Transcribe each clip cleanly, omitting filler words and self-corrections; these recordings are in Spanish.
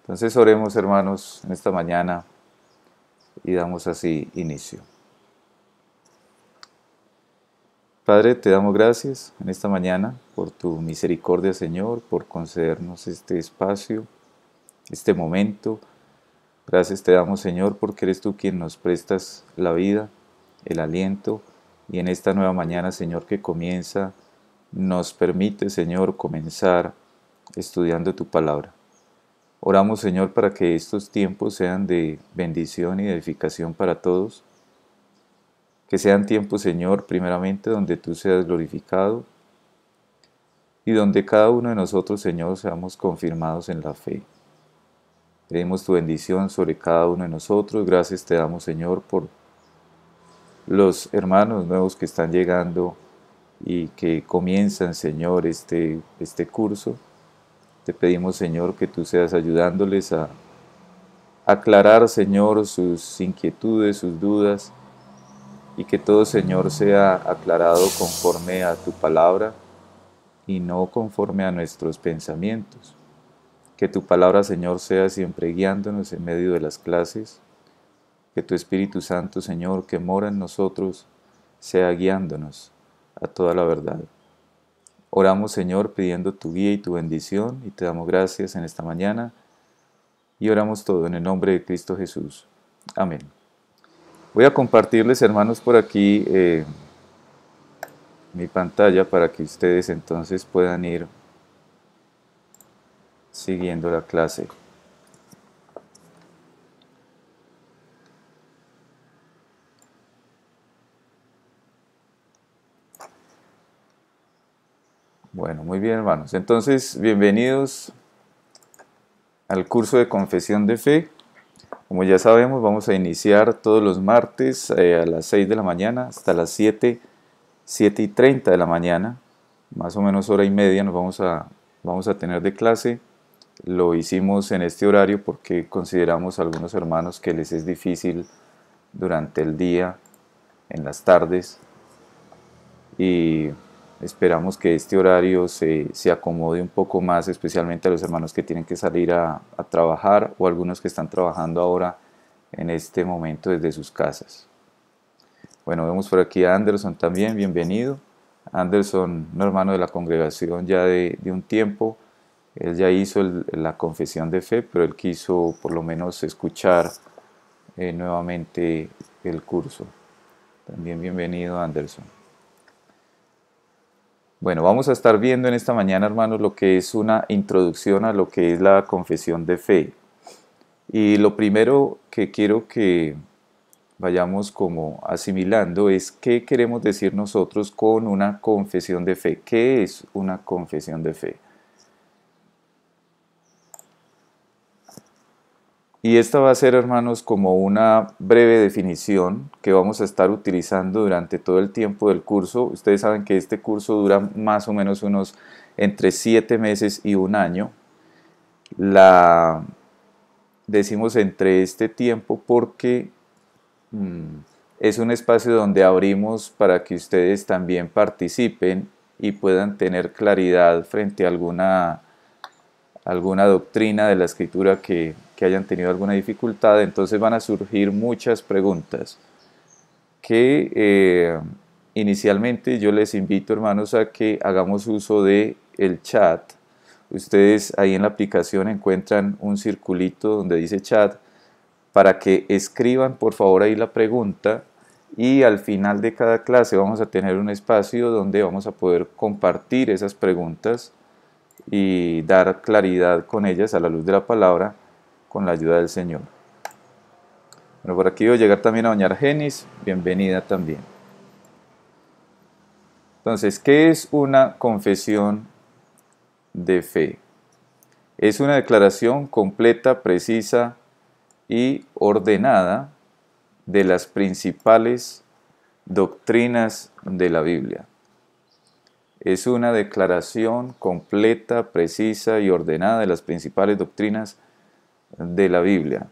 Entonces oremos, hermanos, en esta mañana y damos así inicio. Padre, te damos gracias en esta mañana por tu misericordia, Señor, por concedernos este espacio, este momento. Gracias te damos, Señor, porque eres tú quien nos prestas la vida, el aliento, y en esta nueva mañana, Señor, que comienza, nos permite, Señor, comenzar estudiando tu palabra. Oramos, Señor, para que estos tiempos sean de bendición y de edificación para todos. Que sean tiempos, Señor, primeramente donde tú seas glorificado y donde cada uno de nosotros, Señor, seamos confirmados en la fe. Pedimos tu bendición sobre cada uno de nosotros. Gracias te damos, Señor, por los hermanos nuevos que están llegando y que comienzan, Señor, este curso. Te pedimos, Señor, que tú seas ayudándoles a aclarar, Señor, sus inquietudes, sus dudas, y que todo, Señor, sea aclarado conforme a tu palabra y no conforme a nuestros pensamientos. Que tu palabra, Señor, sea siempre guiándonos en medio de las clases. Que tu Espíritu Santo, Señor, que mora en nosotros, sea guiándonos a toda la verdad. Oramos, Señor, pidiendo tu guía y tu bendición, y te damos gracias en esta mañana, y oramos todo en el nombre de Cristo Jesús. Amén. Voy a compartirles, hermanos, por aquí mi pantalla para que ustedes entonces puedan ir siguiendo la clase. Bueno, muy bien, hermanos. Entonces, bienvenidos al curso de Confesión de Fe. Como ya sabemos, vamos a iniciar todos los martes a las 6 de la mañana hasta las 7:30 de la mañana. Más o menos hora y media nos vamos a tener de clase. Lo hicimos en este horario porque consideramos a algunos hermanos que les es difícil durante el día, en las tardes, y esperamos que este horario se acomode un poco más, especialmente a los hermanos que tienen que salir a trabajar o algunos que están trabajando ahora en este momento desde sus casas. Bueno, vemos por aquí a Anderson también, bienvenido. Anderson, un hermano de la congregación ya de un tiempo. Él ya hizo la confesión de fe, pero él quiso por lo menos escuchar nuevamente el curso. También bienvenido, Anderson. Bueno, vamos a estar viendo en esta mañana, hermanos, lo que es una introducción a lo que es la confesión de fe. Y lo primero que quiero que vayamos como asimilando es qué queremos decir nosotros con una confesión de fe. ¿Qué es una confesión de fe? Y esta va a ser, hermanos, como una breve definición que vamos a estar utilizando durante todo el tiempo del curso. Ustedes saben que este curso dura más o menos unos entre 7 meses y un año. Decimos entre este tiempo porque es un espacio donde abrimos para que ustedes también participen y puedan tener claridad frente a alguna doctrina de la escritura que hayan tenido alguna dificultad. Entonces van a surgir muchas preguntas que inicialmente yo les invito, hermanos, a que hagamos uso de el chat. Ustedes ahí en la aplicación encuentran un circulito donde dice chat para que escriban por favor ahí la pregunta, y al final de cada clase vamos a tener un espacio donde vamos a poder compartir esas preguntas y dar claridad con ellas a la luz de la palabra con la ayuda del Señor. Bueno, por aquí voy a llegar también a doña Argenis, bienvenida también. Entonces, ¿qué es una confesión de fe? Es una declaración completa, precisa y ordenada de las principales doctrinas de la Biblia. Es una declaración completa, precisa y ordenada de las principales doctrinas de la Biblia.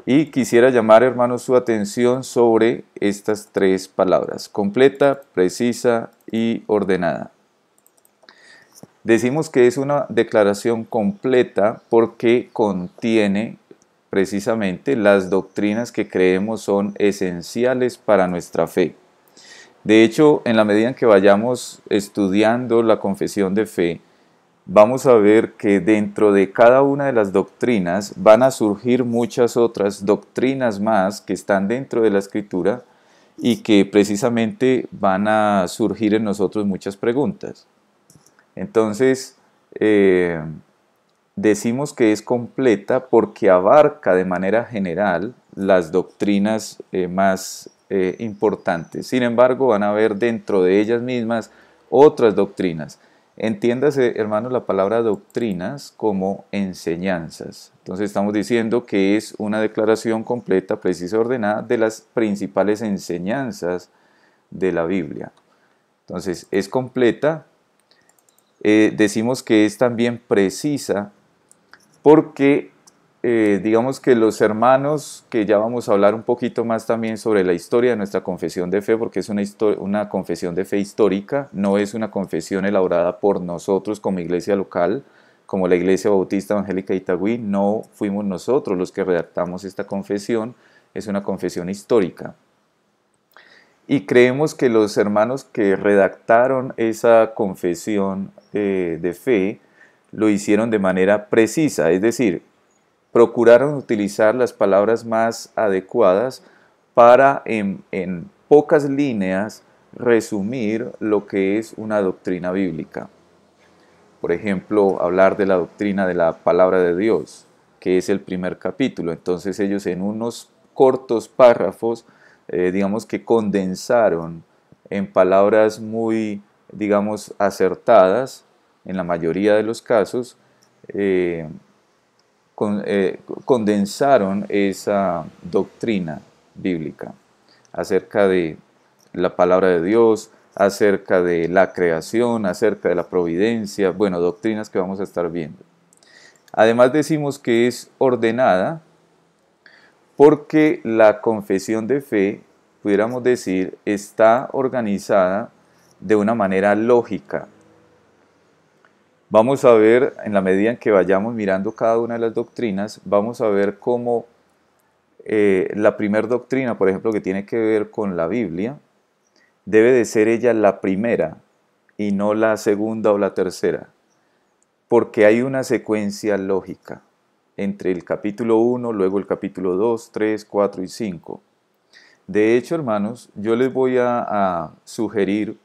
Y quisiera llamar, hermanos, su atención sobre estas tres palabras: completa, precisa y ordenada. Decimos que es una declaración completa porque contiene precisamente las doctrinas que creemos son esenciales para nuestra fe. De hecho, en la medida en que vayamos estudiando la confesión de fe, vamos a ver que dentro de cada una de las doctrinas van a surgir muchas otras doctrinas más que están dentro de la Escritura y que precisamente van a surgir en nosotros muchas preguntas. Entonces, decimos que es completa porque abarca de manera general las doctrinas más importantes. Sin embargo, van a haber dentro de ellas mismas otras doctrinas. Entiéndase, hermanos, la palabra doctrinas como enseñanzas. Entonces estamos diciendo que es una declaración completa, precisa, ordenada de las principales enseñanzas de la Biblia. Entonces es completa. Decimos que es también precisa porque digamos que los hermanos, que ya vamos a hablar un poquito más también sobre la historia de nuestra confesión de fe, porque es una confesión de fe histórica, no es una confesión elaborada por nosotros como iglesia local, como la Iglesia Bautista Evangélica de Itagüí, no fuimos nosotros los que redactamos esta confesión, es una confesión histórica. Y creemos que los hermanos que redactaron esa confesión de fe lo hicieron de manera precisa, es decir, procuraron utilizar las palabras más adecuadas para en pocas líneas resumir lo que es una doctrina bíblica. Por ejemplo, hablar de la doctrina de la palabra de Dios, que es el primer capítulo. Entonces ellos en unos cortos párrafos digamos que condensaron en palabras muy, digamos, acertadas, en la mayoría de los casos, condensaron esa doctrina bíblica acerca de la palabra de Dios, acerca de la creación, acerca de la providencia, bueno, doctrinas que vamos a estar viendo. Además decimos que es ordenada, porque la confesión de fe, pudiéramos decir, está organizada de una manera lógica. Vamos a ver, en la medida en que vayamos mirando cada una de las doctrinas, vamos a ver cómo la primera doctrina, por ejemplo, que tiene que ver con la Biblia, debe de ser ella la primera y no la segunda o la tercera, porque hay una secuencia lógica entre el capítulo 1, luego el capítulo 2, 3, 4 y 5. De hecho, hermanos, yo les voy a sugerir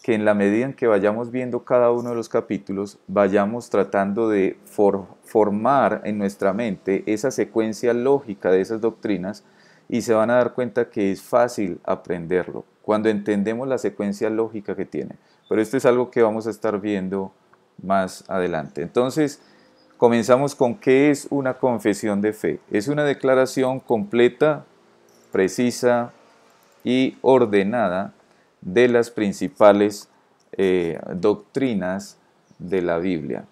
que en la medida en que vayamos viendo cada uno de los capítulos, vayamos tratando de formar en nuestra mente esa secuencia lógica de esas doctrinas y se van a dar cuenta que es fácil aprenderlo cuando entendemos la secuencia lógica que tiene. Pero esto es algo que vamos a estar viendo más adelante. Entonces, comenzamos con qué es una confesión de fe. Es una declaración completa, precisa y ordenada de las principales doctrinas de la Biblia.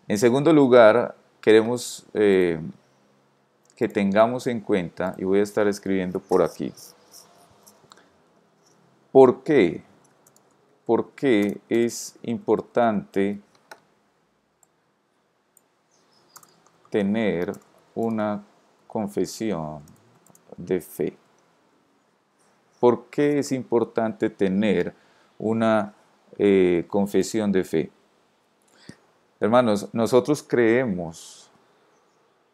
En segundo lugar, queremos que tengamos en cuenta, y voy a estar escribiendo por aquí, ¿por qué? ¿Por qué es importante tener una confesión de fe? ¿Por qué es importante tener una confesión de fe? Hermanos, nosotros creemos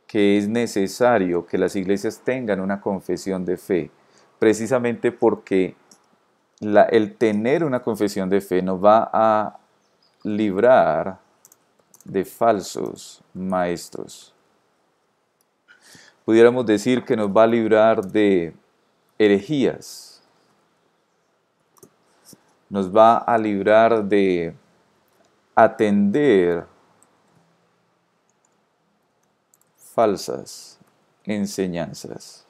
que es necesario que las iglesias tengan una confesión de fe, precisamente porque el tener una confesión de fe nos va a librar de falsos maestros. Pudiéramos decir que nos va a librar de herejías, nos va a librar de atender falsas enseñanzas.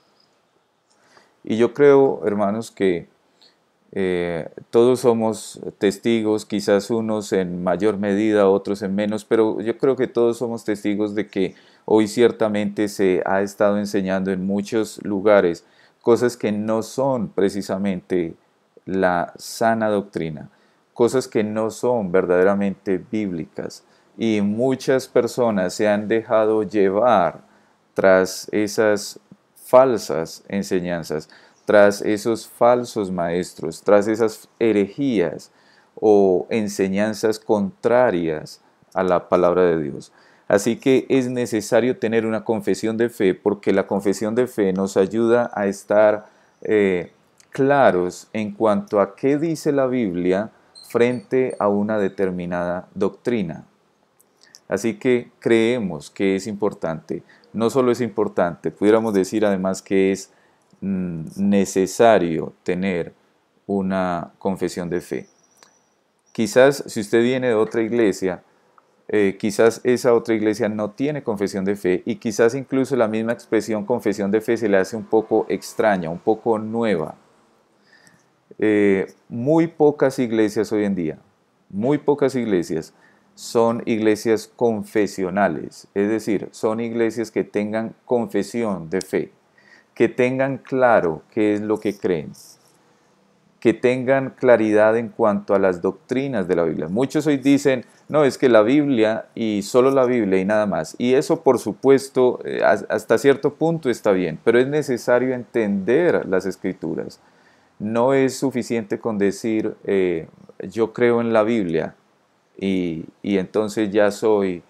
Y yo creo, hermanos, que todos somos testigos, quizás unos en mayor medida, otros en menos, pero yo creo que todos somos testigos de que hoy ciertamente se ha estado enseñando en muchos lugares cosas que no son precisamente la sana doctrina, cosas que no son verdaderamente bíblicas. Y muchas personas se han dejado llevar tras esas falsas enseñanzas, tras esos falsos maestros, tras esas herejías o enseñanzas contrarias a la palabra de Dios. Así que es necesario tener una confesión de fe, porque la confesión de fe nos ayuda a estar claros en cuanto a qué dice la Biblia frente a una determinada doctrina. Así que creemos que es importante. No solo es importante, pudiéramos decir además que es necesario tener una confesión de fe. Quizás si usted viene de otra iglesia, quizás esa otra iglesia no tiene confesión de fe, y quizás incluso la misma expresión confesión de fe se le hace un poco extraña, un poco nueva. Muy pocas iglesias hoy en día, muy pocas iglesias son iglesias confesionales, es decir, son iglesias que tengan confesión de fe, que tengan claro qué es lo que creen, que tengan claridad en cuanto a las doctrinas de la Biblia. Muchos hoy dicen, no, es que la Biblia y solo la Biblia y nada más. Y eso, por supuesto, hasta cierto punto está bien, pero es necesario entender las Escrituras. No es suficiente con decir, yo creo en la Biblia y entonces ya soy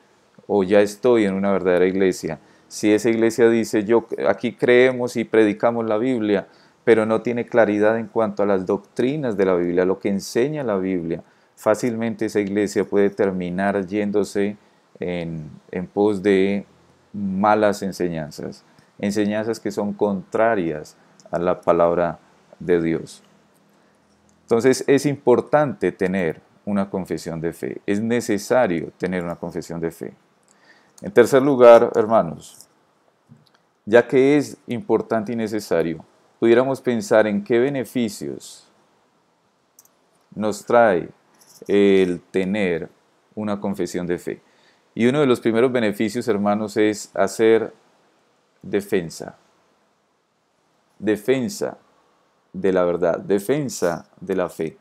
o ya estoy en una verdadera iglesia. Si esa iglesia dice, aquí creemos y predicamos la Biblia, pero no tiene claridad en cuanto a las doctrinas de la Biblia, lo que enseña la Biblia, fácilmente esa iglesia puede terminar yéndose en pos de malas enseñanzas, enseñanzas que son contrarias a la palabra de Dios. Entonces es importante tener una confesión de fe, es necesario tener una confesión de fe. En tercer lugar, hermanos, ya que es importante y necesario, pudiéramos pensar en qué beneficios nos trae el tener una confesión de fe. Y uno de los primeros beneficios, hermanos, es hacer defensa. Defensa de la verdad, defensa de la fe.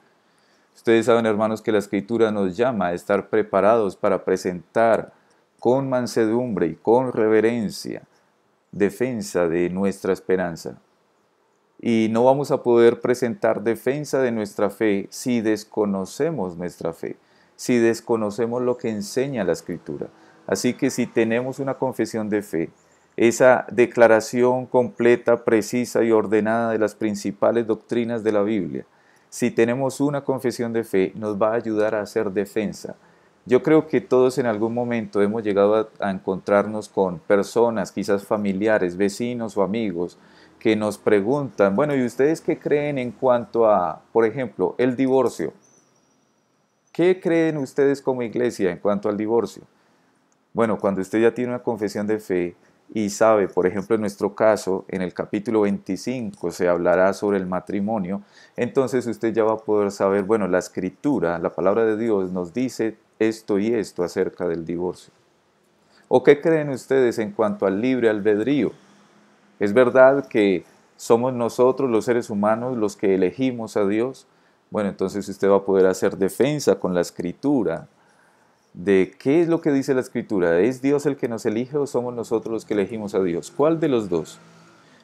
Ustedes saben, hermanos, que la Escritura nos llama a estar preparados para presentar con mansedumbre y con reverencia defensa de nuestra esperanza. Y no vamos a poder presentar defensa de nuestra fe si desconocemos nuestra fe, si desconocemos lo que enseña la Escritura. Así que si tenemos una confesión de fe, esa declaración completa, precisa y ordenada de las principales doctrinas de la Biblia, si tenemos una confesión de fe, nos va a ayudar a hacer defensa. Yo creo que todos en algún momento hemos llegado a encontrarnos con personas, quizás familiares, vecinos o amigos, que nos preguntan, bueno, ¿y ustedes qué creen en cuanto a, por ejemplo, el divorcio? ¿Qué creen ustedes como iglesia en cuanto al divorcio? Bueno, cuando usted ya tiene una confesión de fe y sabe, por ejemplo, en nuestro caso, en el capítulo 25 se hablará sobre el matrimonio, entonces usted ya va a poder saber, bueno, la Escritura, la palabra de Dios nos dice esto y esto acerca del divorcio. ¿O qué creen ustedes en cuanto al libre albedrío? ¿Es verdad que somos nosotros los seres humanos los que elegimos a Dios? Bueno, entonces usted va a poder hacer defensa con la Escritura de qué es lo que dice la Escritura. ¿Es Dios el que nos elige o somos nosotros los que elegimos a Dios? ¿Cuál de los dos?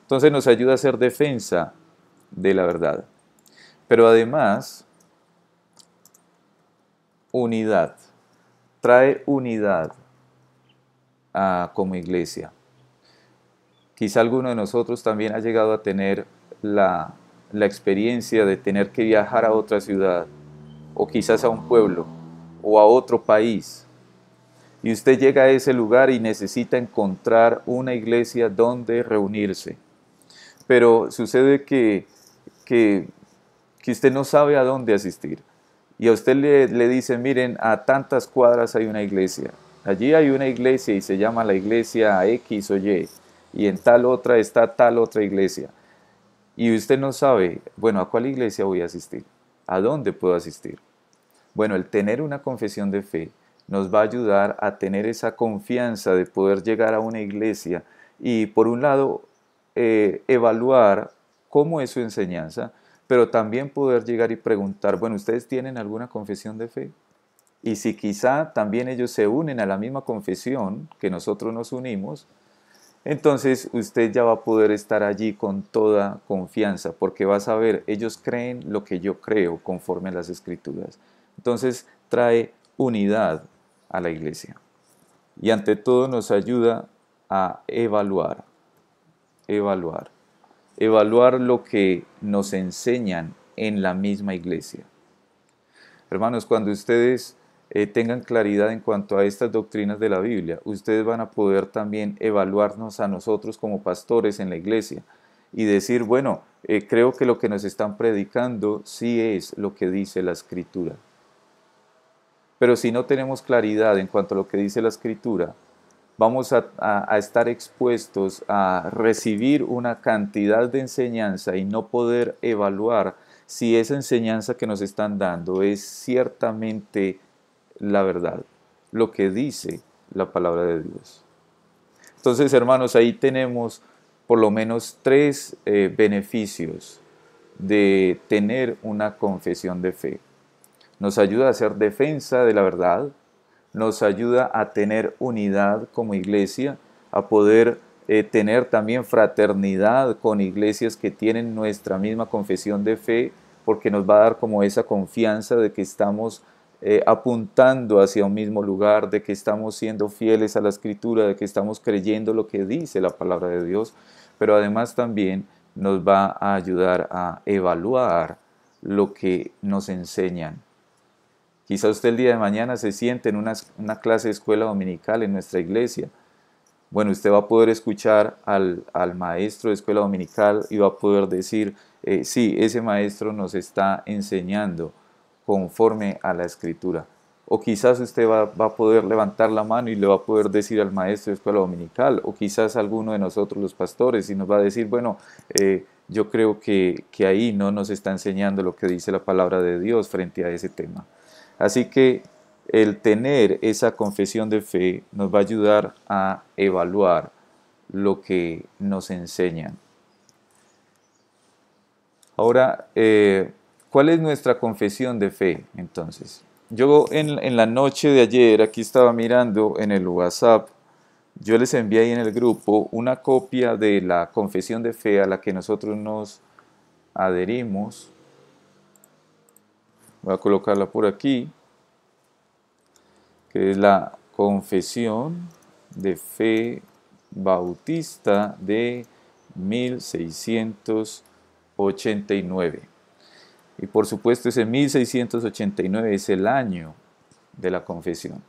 Entonces nos ayuda a hacer defensa de la verdad. Pero además, unidad. Trae unidad como iglesia. Quizá alguno de nosotros también ha llegado a tener la experiencia de tener que viajar a otra ciudad, o quizás a un pueblo, o a otro país. Y usted llega a ese lugar y necesita encontrar una iglesia donde reunirse. Pero sucede que usted no sabe a dónde asistir. Y a usted le dicen, miren, a tantas cuadras hay una iglesia. Allí hay una iglesia y se llama la iglesia X o Y. Y en tal otra está tal otra iglesia. Y usted no sabe, bueno, ¿a cuál iglesia voy a asistir? ¿A dónde puedo asistir? Bueno, el tener una confesión de fe nos va a ayudar a tener esa confianza de poder llegar a una iglesia y, por un lado, evaluar cómo es su enseñanza, pero también poder llegar y preguntar, bueno, ¿ustedes tienen alguna confesión de fe? Y si quizá también ellos se unen a la misma confesión que nosotros nos unimos, entonces usted ya va a poder estar allí con toda confianza, porque va a saber, ellos creen lo que yo creo conforme a las Escrituras. Entonces trae unidad a la iglesia. Y ante todo nos ayuda a evaluar, evaluar lo que nos enseñan en la misma iglesia. Hermanos, cuando ustedes tengan claridad en cuanto a estas doctrinas de la Biblia, ustedes van a poder también evaluarnos a nosotros como pastores en la iglesia y decir, bueno, creo que lo que nos están predicando sí es lo que dice la Escritura. Pero si no tenemos claridad en cuanto a lo que dice la Escritura, vamos a estar expuestos a recibir una cantidad de enseñanza y no poder evaluar si esa enseñanza que nos están dando es ciertamente la verdad, lo que dice la palabra de Dios. Entonces, hermanos, ahí tenemos por lo menos tres beneficios de tener una confesión de fe. Nos ayuda a hacer defensa de la verdad, nos ayuda a tener unidad como iglesia, a poder tener también fraternidad con iglesias que tienen nuestra misma confesión de fe, porque nos va a dar como esa confianza de que estamos apuntando hacia un mismo lugar, de que estamos siendo fieles a la Escritura, de que estamos creyendo lo que dice la palabra de Dios, pero además también nos va a ayudar a evaluar lo que nos enseñan. Quizá usted el día de mañana se siente en una clase de escuela dominical en nuestra iglesia. Bueno, usted va a poder escuchar al maestro de escuela dominical y va a poder decir, sí, ese maestro nos está enseñando conforme a la Escritura. O quizás usted va a poder levantar la mano y le va a poder decir al maestro de escuela dominical, o quizás alguno de nosotros los pastores, y nos va a decir, bueno, yo creo que ahí no nos está enseñando lo que dice la palabra de Dios frente a ese tema. Así que el tener esa confesión de fe nos va a ayudar a evaluar lo que nos enseñan. Ahora, ¿cuál es nuestra confesión de fe entonces? Yo en la noche de ayer, aquí estaba mirando en el WhatsApp, yo les envié ahí en el grupo una copia de la confesión de fe a la que nosotros nos adherimos. Voy a colocarla por aquí, que es la Confesión de Fe Bautista de 1689. Y por supuesto ese 1689 es el año de la confesión.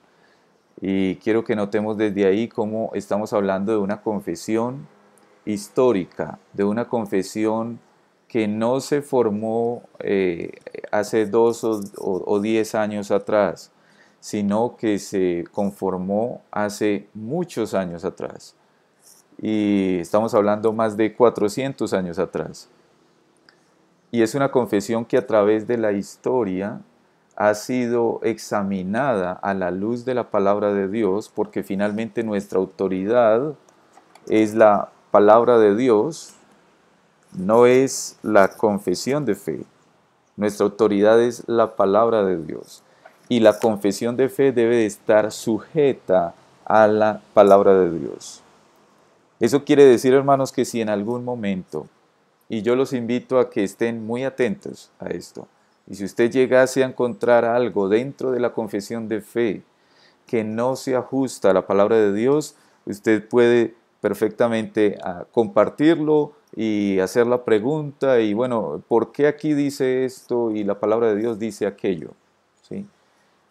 Y quiero que notemos desde ahí cómo estamos hablando de una confesión histórica, de una confesión que no se formó hace 2 o 10 años atrás, sino que se conformó hace muchos años atrás. Y estamos hablando más de 400 años atrás. Y es una confesión que a través de la historia ha sido examinada a la luz de la palabra de Dios, porque finalmente nuestra autoridad es la palabra de Dios, no es la confesión de fe. Nuestra autoridad es la palabra de Dios. Y la confesión de fe debe de estar sujeta a la palabra de Dios. Eso quiere decir, hermanos, que si en algún momento, y yo los invito a que estén muy atentos a esto, y si usted llegase a encontrar algo dentro de la confesión de fe que no se ajusta a la palabra de Dios, usted puede perfectamente compartirlo y hacer la pregunta, y bueno, ¿por qué aquí dice esto y la palabra de Dios dice aquello? ¿Sí?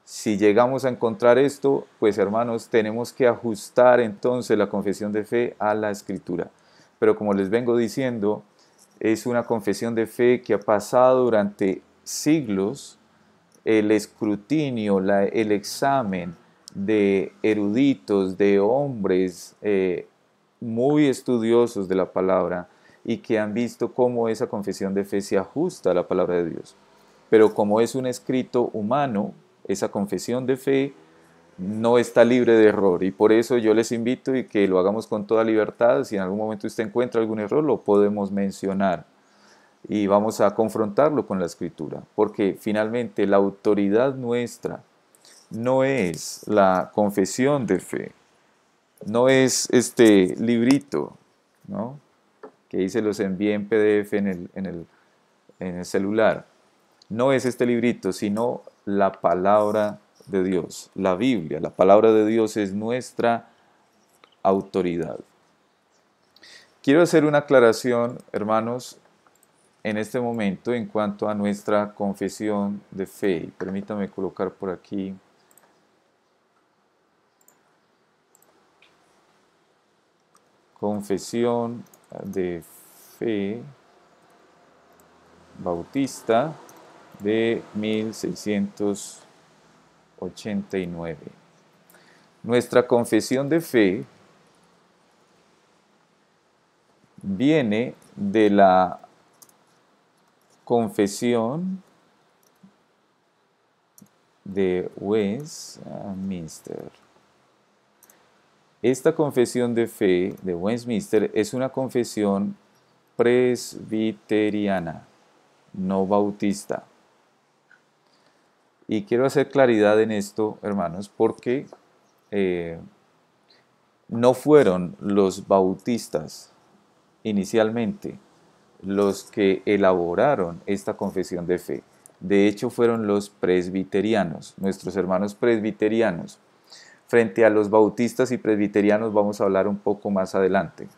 Si llegamos a encontrar esto, pues hermanos, tenemos que ajustar entonces la confesión de fe a la Escritura. Pero como les vengo diciendo, es una confesión de fe que ha pasado durante siglos el escrutinio, el examen de eruditos, de hombres muy estudiosos de la palabra y que han visto cómo esa confesión de fe se ajusta a la palabra de Dios. Pero como es un escrito humano, esa confesión de fe no está libre de error, y por eso yo les invito y que lo hagamos con toda libertad. Si en algún momento usted encuentra algún error, lo podemos mencionar. y vamos a confrontarlo con la Escritura, porque finalmente la autoridad nuestra no es la confesión de fe, no es este librito, ¿no?, que dice los envíe en PDF en el celular. No es este librito, sino la palabra de Dios, la Biblia. La palabra de Dios es nuestra autoridad. Quiero hacer una aclaración, hermanos, en este momento en cuanto a nuestra confesión de fe. Permítame colocar por aquí. Confesión de fe bautista de 1689. Nuestra confesión de fe viene de la confesión de Westminster. Esta confesión de fe de Westminster es una confesión presbiteriana, no bautista. Y quiero hacer claridad en esto, hermanos, porque no fueron los bautistas inicialmente los que elaboraron esta confesión de fe. De hecho, fueron los presbiterianos, nuestros hermanos presbiterianos. Frente a los bautistas y presbiterianos vamos a hablar un poco más adelante.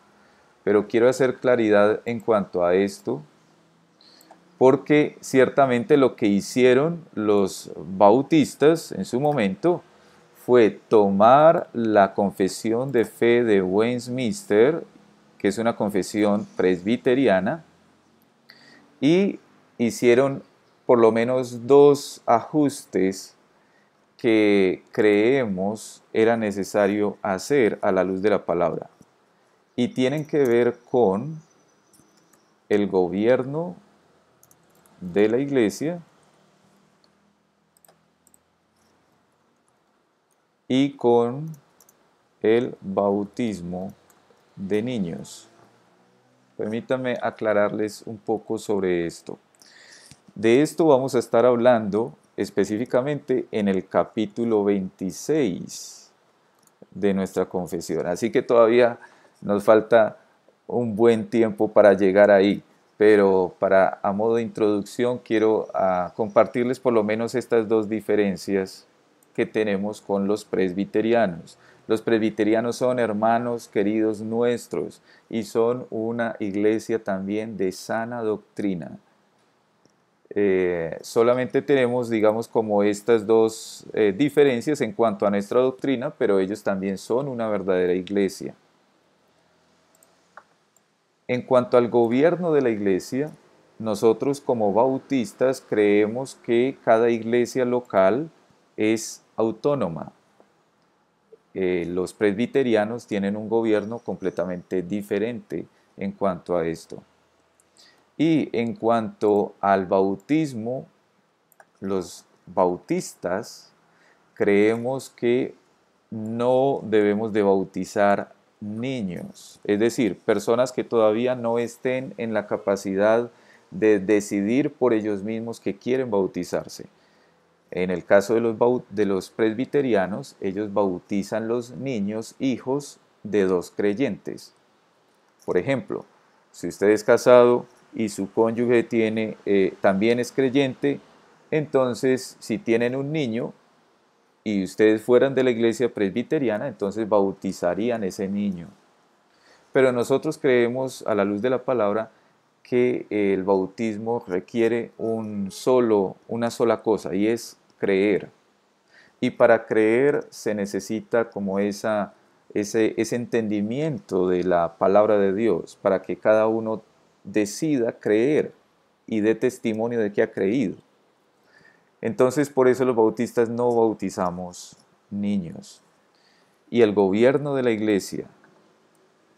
Pero quiero hacer claridad en cuanto a esto, porque ciertamente lo que hicieron los bautistas en su momento fue tomar la confesión de fe de Westminster, que es una confesión presbiteriana, y hicieron por lo menos dos ajustes que creemos era necesario hacer a la luz de la palabra, y tienen que ver con el gobierno de la iglesia y con el bautismo de niños. Permítanme aclararles un poco sobre esto. De esto vamos a estar hablando específicamente en el capítulo 26 de nuestra confesión. Así que todavía nos falta un buen tiempo para llegar ahí, pero a modo de introducción quiero compartirles por lo menos estas dos diferencias que tenemos con los presbiterianos. Los presbiterianos son hermanos queridos nuestros y son una iglesia también de sana doctrina. Solamente tenemos, digamos, como estas dos diferencias en cuanto a nuestra doctrina, pero ellos también son una verdadera iglesia. En cuanto al gobierno de la iglesia, nosotros como bautistas creemos que cada iglesia local es autónoma. Los presbiterianos tienen un gobierno completamente diferente en cuanto a esto. Y en cuanto al bautismo, los bautistas creemos que no debemos de bautizar niños, es decir, personas que todavía no estén en la capacidad de decidir por ellos mismos que quieren bautizarse. En el caso de los presbiterianos, ellos bautizan los niños hijos de dos creyentes. Por ejemplo, si usted es casado y su cónyuge también es creyente, entonces si tienen un niño y ustedes fueran de la iglesia presbiteriana, entonces bautizarían ese niño. Pero nosotros creemos, a la luz de la palabra, que el bautismo requiere una sola cosa, y es creer. Y para creer se necesita como ese entendimiento de la palabra de Dios, para que cada uno decida creer y dé testimonio de que ha creído. Entonces, por eso los bautistas no bautizamos niños. Y el gobierno de la iglesia,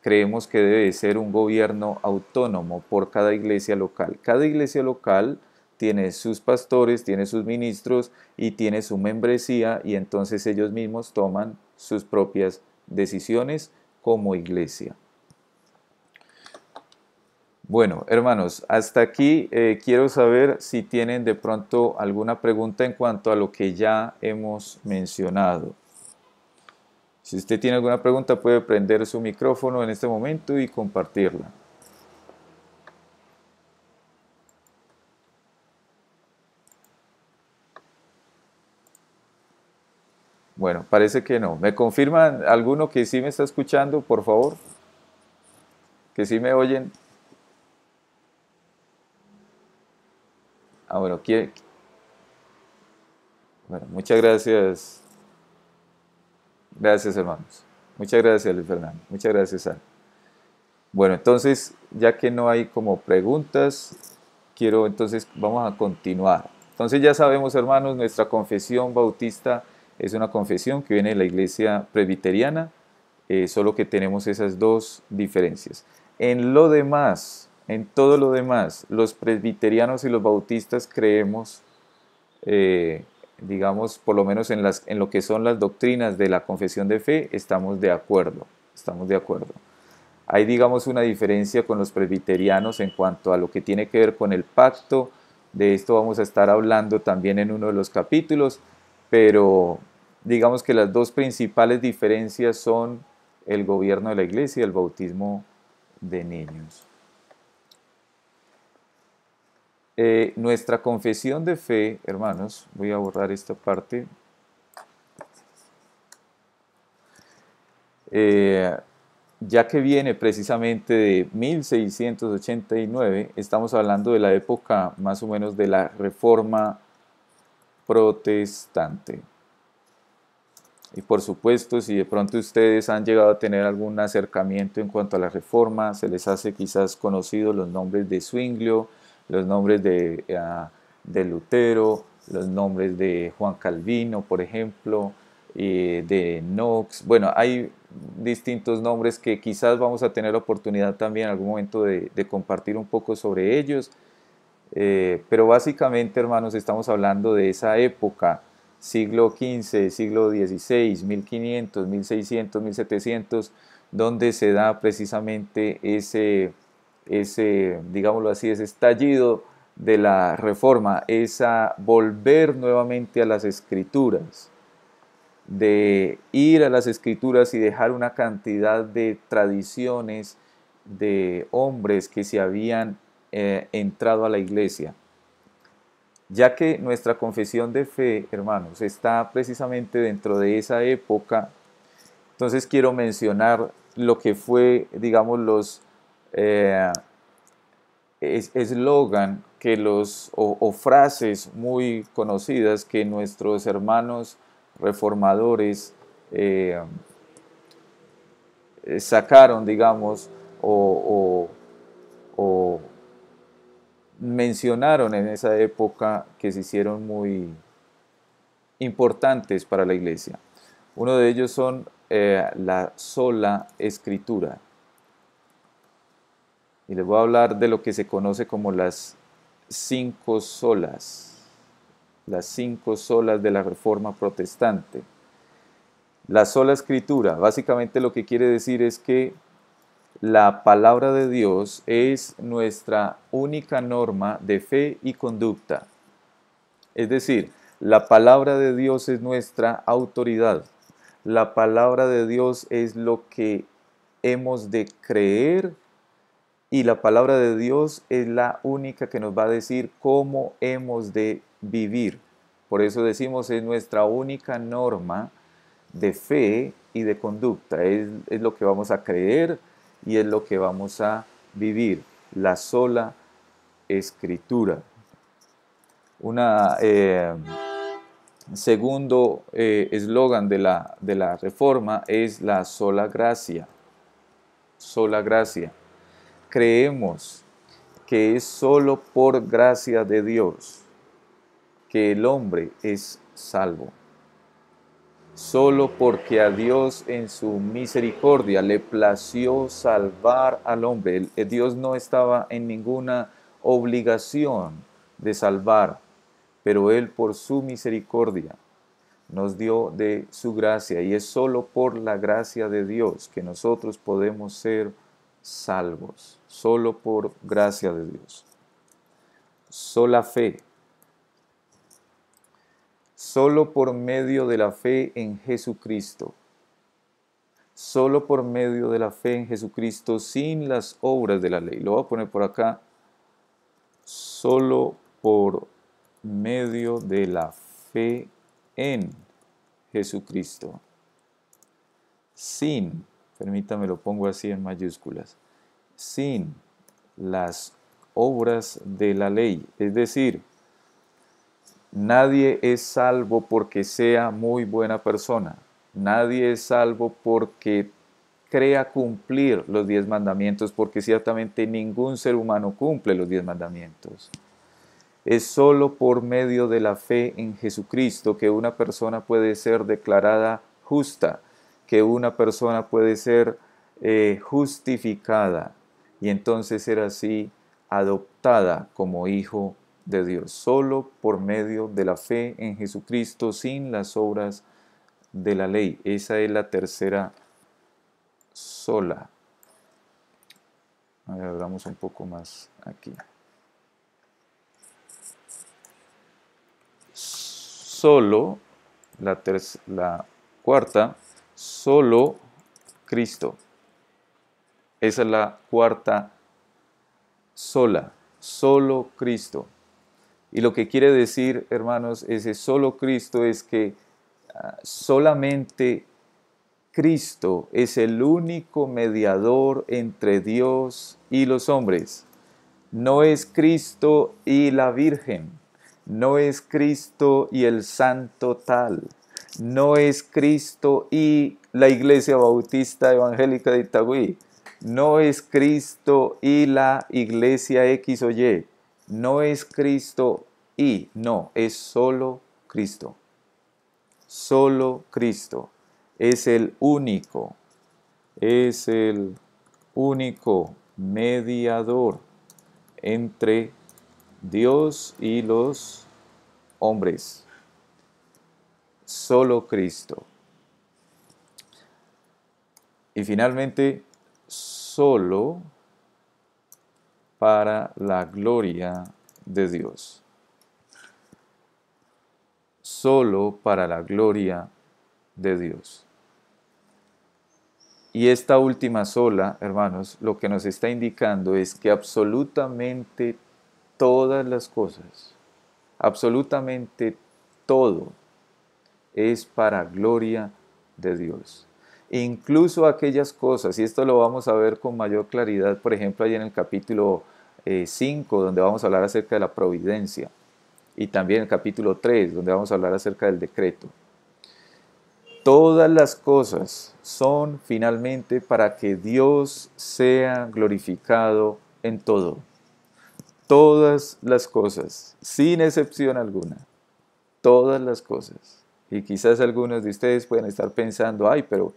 creemos que debe ser un gobierno autónomo por cada iglesia local. Cada iglesia local tiene sus pastores, tiene sus ministros y tiene su membresía, y entonces ellos mismos toman sus propias decisiones como iglesia. Bueno, hermanos, hasta aquí quiero saber si tienen de pronto alguna pregunta en cuanto a lo que ya hemos mencionado. Si usted tiene alguna pregunta, puede prender su micrófono en este momento y compartirla. Bueno, parece que no. ¿Me confirman alguno que sí me está escuchando, por favor? ¿Que sí me oyen? Ah, bueno, bueno, muchas gracias. Gracias, hermanos. Muchas gracias, Luis Fernando. Muchas gracias, Ana. Bueno, entonces, ya que no hay como preguntas, vamos a continuar. Entonces ya sabemos, hermanos, nuestra confesión bautista es una confesión que viene de la iglesia presbiteriana, solo que tenemos esas dos diferencias. En lo demás, en todo lo demás, los presbiterianos y los bautistas creemos, eh, digamos, por lo menos en lo que son las doctrinas de la confesión de fe, estamos de acuerdo. Hay, digamos, una diferencia con los presbiterianos en cuanto a lo que tiene que ver con el pacto. De esto vamos a estar hablando también en uno de los capítulos, pero digamos que las dos principales diferencias son el gobierno de la iglesia y el bautismo de niños. Nuestra confesión de fe, hermanos, voy a borrar esta parte. Eh, ya que viene precisamente de 1689, estamos hablando de la época más o menos de la Reforma Protestante. Y por supuesto, si de pronto ustedes han llegado a tener algún acercamiento en cuanto a la Reforma, se les hace quizás conocidos los nombres de Zwinglio, los nombres de Lutero, los nombres de Juan Calvino, por ejemplo, de Knox. Bueno, hay distintos nombres que quizás vamos a tener la oportunidad también en algún momento de compartir un poco sobre ellos. Pero básicamente, hermanos, estamos hablando de esa época, siglo XV, siglo XVI, 1500, 1600, 1700, donde se da precisamente digámoslo así, ese estallido de la reforma, esa volver nuevamente a las escrituras, de ir a las escrituras y dejar una cantidad de tradiciones de hombres que se habían entrado a la iglesia. Ya que nuestra confesión de fe, hermanos, está precisamente dentro de esa época, entonces quiero mencionar lo que fue, digamos, los eslogan que o frases muy conocidas que nuestros hermanos reformadores eh, sacaron, digamos, o mencionaron en esa época, que se hicieron muy importantes para la iglesia. Uno de ellos son la sola escritura. Y les voy a hablar de lo que se conoce como las 5 solas. Las 5 solas de la Reforma Protestante. La sola escritura, básicamente lo que quiere decir es que la palabra de Dios es nuestra única norma de fe y conducta. Es decir, la palabra de Dios es nuestra autoridad. La palabra de Dios es lo que hemos de creer, y la palabra de Dios es la única que nos va a decir cómo hemos de vivir. Por eso decimos, es nuestra única norma de fe y de conducta. Es lo que vamos a creer y es lo que vamos a vivir. La sola escritura. Una segundo eslogan de la reforma es la sola gracia. Sola gracia. Creemos que es solo por gracia de Dios que el hombre es salvo. Solo porque a Dios en su misericordia le plació salvar al hombre. Dios no estaba en ninguna obligación de salvar, pero Él por su misericordia nos dio de su gracia, y es solo por la gracia de Dios que nosotros podemos ser salvos, solo por gracia de Dios. Sola fe, solo por medio de la fe en Jesucristo. Solo por medio de la fe en Jesucristo, sin las obras de la ley. Lo voy a poner por acá. Solo por medio de la fe en Jesucristo. Sin, permítame lo pongo así en mayúsculas, sin las obras de la ley. Es decir, nadie es salvo porque sea muy buena persona. Nadie es salvo porque crea cumplir los 10 mandamientos, porque ciertamente ningún ser humano cumple los 10 mandamientos. Es solo por medio de la fe en Jesucristo que una persona puede ser declarada justa, que una persona puede ser justificada y entonces ser así adoptada como hijo de Dios. Solo por medio de la fe en Jesucristo, sin las obras de la ley. Esa es la tercera sola. A ver, abramos un poco más aquí. Solo, la cuarta, solo Cristo. Esa es la cuarta sola, solo Cristo. Y lo que quiere decir, hermanos, ese solo Cristo es que solamente Cristo es el único mediador entre Dios y los hombres. No es Cristo y la Virgen, no es Cristo y el santo tal, no es Cristo y la Iglesia Bautista Evangélica de Itagüí, no es Cristo y la Iglesia X o Y, no es Cristo y, no, es solo Cristo. Solo Cristo es el único mediador entre Dios y los hombres. Solo Cristo. Y finalmente, solo para la gloria de Dios. Solo para la gloria de Dios. Y esta última sola, hermanos, lo que nos está indicando es que absolutamente todas las cosas, absolutamente todo, es para gloria de Dios. Incluso aquellas cosas, y esto lo vamos a ver con mayor claridad, por ejemplo, ahí en el capítulo 5, donde vamos a hablar acerca de la providencia, y también el capítulo 3, donde vamos a hablar acerca del decreto. Todas las cosas son finalmente para que Dios sea glorificado en todo. Todas las cosas, sin excepción alguna. Todas las cosas. Y quizás algunos de ustedes pueden estar pensando, ay, pero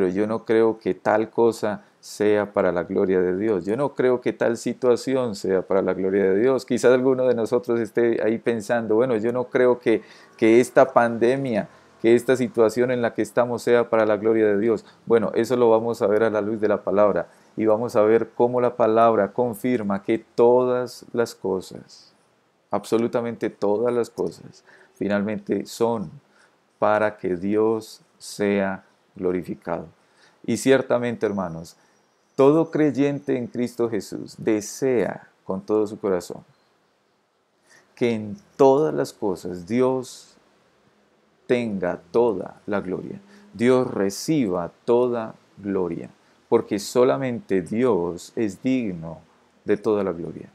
yo no creo que tal cosa sea para la gloria de Dios. Yo no creo que tal situación sea para la gloria de Dios. Quizás alguno de nosotros esté ahí pensando, bueno, yo no creo que esta pandemia, que esta situación en la que estamos sea para la gloria de Dios. Bueno, eso lo vamos a ver a la luz de la palabra y vamos a ver cómo la palabra confirma que todas las cosas, absolutamente todas las cosas, finalmente son para que Dios sea glorificado. Y ciertamente, hermanos, todo creyente en Cristo Jesús desea con todo su corazón que en todas las cosas Dios tenga toda la gloria. Dios reciba toda gloria, porque solamente Dios es digno de toda la gloria.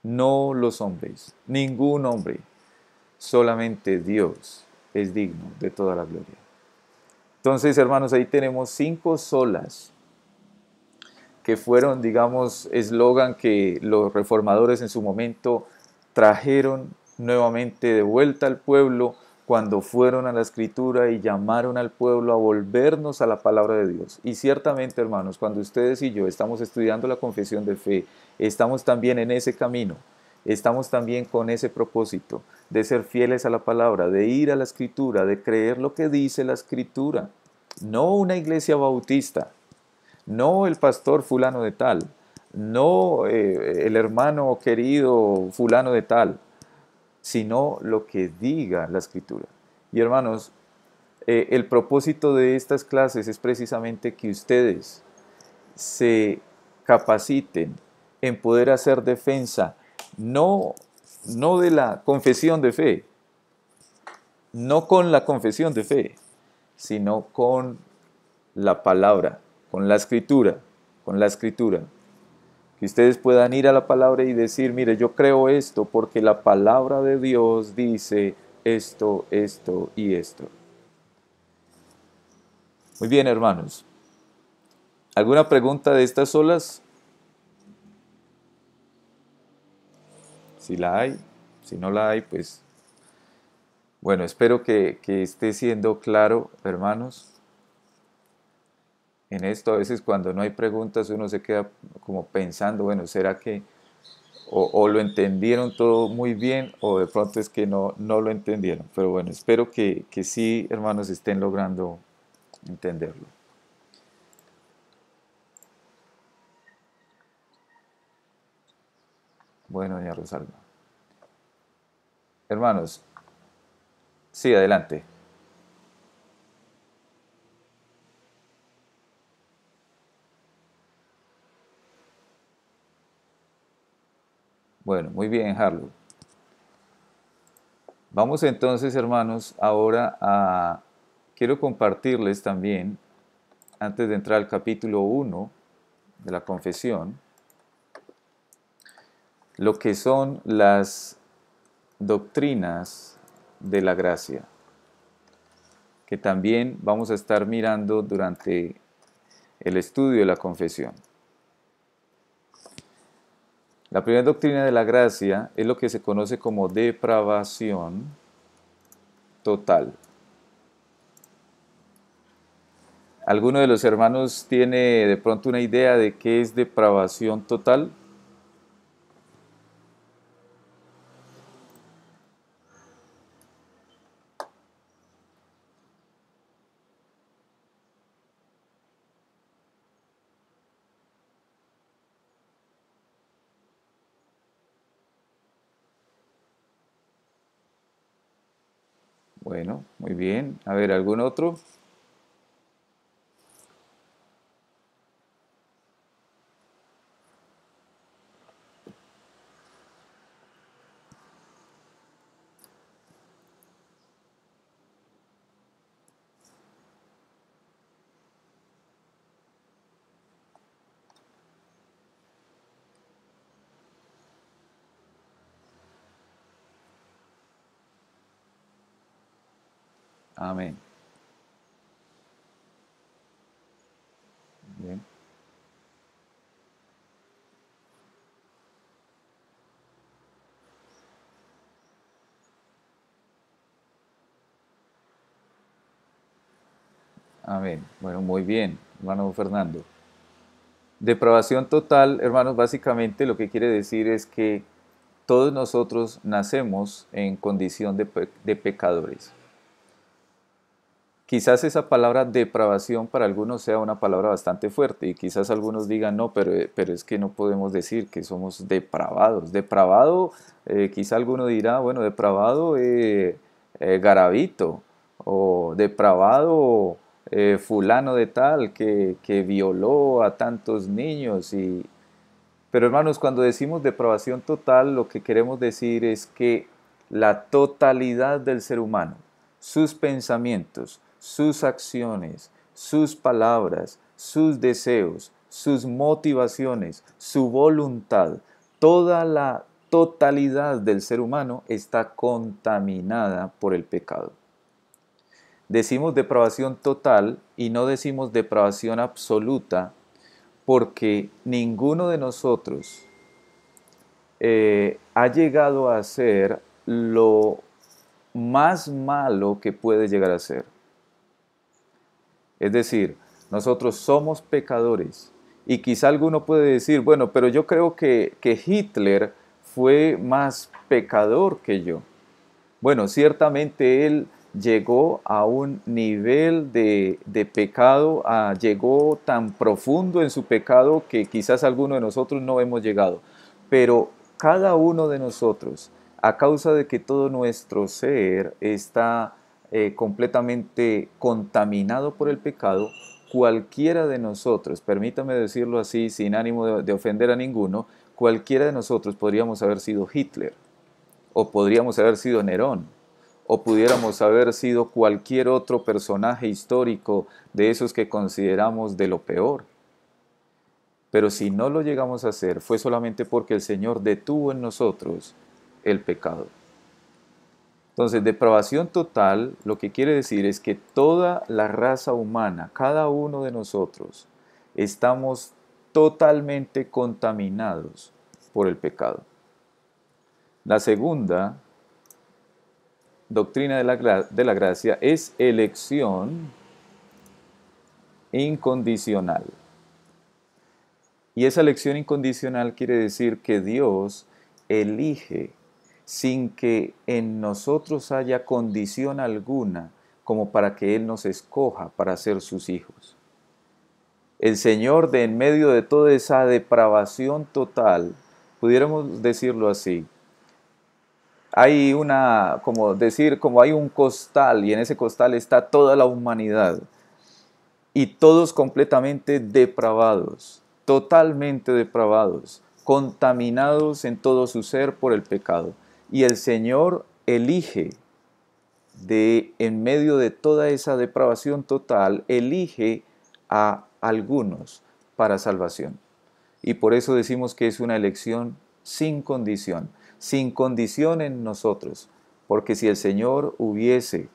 No los hombres, ningún hombre, solamente Dios es digno de toda la gloria. Entonces, hermanos, ahí tenemos 5 solas que fueron, digamos, eslogan que los reformadores en su momento trajeron nuevamente de vuelta al pueblo cuando fueron a la Escritura y llamaron al pueblo a volvernos a la palabra de Dios. Y ciertamente, hermanos, cuando ustedes y yo estamos estudiando la confesión de fe, estamos también en ese camino, estamos también con ese propósito de ser fieles a la palabra, de ir a la Escritura, de creer lo que dice la Escritura. No una iglesia bautista, no el pastor fulano de tal, no el hermano querido fulano de tal, sino lo que diga la Escritura. Y hermanos, el propósito de estas clases es precisamente que ustedes se capaciten en poder hacer defensa, no, no de la confesión de fe, no con la confesión de fe, sino con la palabra, con la escritura, con la escritura. Que ustedes puedan ir a la palabra y decir, mire, yo creo esto porque la palabra de Dios dice esto, esto y esto. Muy bien, hermanos. ¿Alguna pregunta de estas solas? Si la hay, si no la hay, pues bueno, espero que esté siendo claro, hermanos. En esto a veces cuando no hay preguntas uno se queda como pensando, bueno, ¿será que o lo entendieron todo muy bien o de pronto es que no lo entendieron? Pero bueno, espero que sí, hermanos, estén logrando entenderlo. Bueno, doña Rosalba. Hermanos, sí, adelante. Bueno, muy bien, Harlow. Vamos entonces, hermanos, ahora a... Quiero compartirles también, antes de entrar al capítulo 1 de la confesión, lo que son las doctrinas de la gracia, que también vamos a estar mirando durante el estudio de la confesión. La primera doctrina de la gracia es lo que se conoce como depravación total. ¿Alguno de los hermanos tiene de pronto una idea de qué es depravación total? Bueno, muy bien. A ver, ¿algún otro? Amén. Bien. Amén. Bueno, muy bien, hermano Fernando. Depravación total, hermanos, básicamente lo que quiere decir es que todos nosotros nacemos en condición de pecadores. Quizás esa palabra depravación para algunos sea una palabra bastante fuerte y quizás algunos digan, no, pero es que no podemos decir que somos depravados. Depravado, quizá alguno dirá, bueno, depravado Garavito o depravado fulano de tal que violó a tantos niños. Pero hermanos, cuando decimos depravación total, lo que queremos decir es que la totalidad del ser humano, sus pensamientos, sus acciones, sus palabras, sus deseos, sus motivaciones, su voluntad, toda la totalidad del ser humano está contaminada por el pecado. Decimos depravación total y no decimos depravación absoluta porque ninguno de nosotros ha llegado a ser lo más malo que puede llegar a ser. Es decir, nosotros somos pecadores y quizá alguno puede decir, bueno, pero yo creo que Hitler fue más pecador que yo. Bueno, ciertamente él llegó a un nivel de pecado, llegó tan profundo en su pecado que quizás alguno de nosotros no hemos llegado. Pero cada uno de nosotros, a causa de que todo nuestro ser está completamente contaminado por el pecado, cualquiera de nosotros, permítame decirlo así sin ánimo de ofender a ninguno, cualquiera de nosotros podríamos haber sido Hitler, o podríamos haber sido Nerón, o pudiéramos haber sido cualquier otro personaje histórico de esos que consideramos de lo peor. Pero si no lo llegamos a hacer, fue solamente porque el Señor detuvo en nosotros el pecado. Entonces, depravación total, lo que quiere decir es que toda la raza humana, cada uno de nosotros, estamos totalmente contaminados por el pecado. La segunda doctrina de la gracia es elección incondicional. Y esa elección incondicional quiere decir que Dios elige sin que en nosotros haya condición alguna como para que Él nos escoja para ser sus hijos. El Señor, de en medio de toda esa depravación total, pudiéramos decirlo así, hay como hay un costal y en ese costal está toda la humanidad y todos completamente depravados, totalmente depravados, contaminados en todo su ser por el pecado. Y el Señor elige en medio de toda esa depravación total, elige a algunos para salvación. Y por eso decimos que es una elección sin condición en nosotros, porque si el Señor hubiese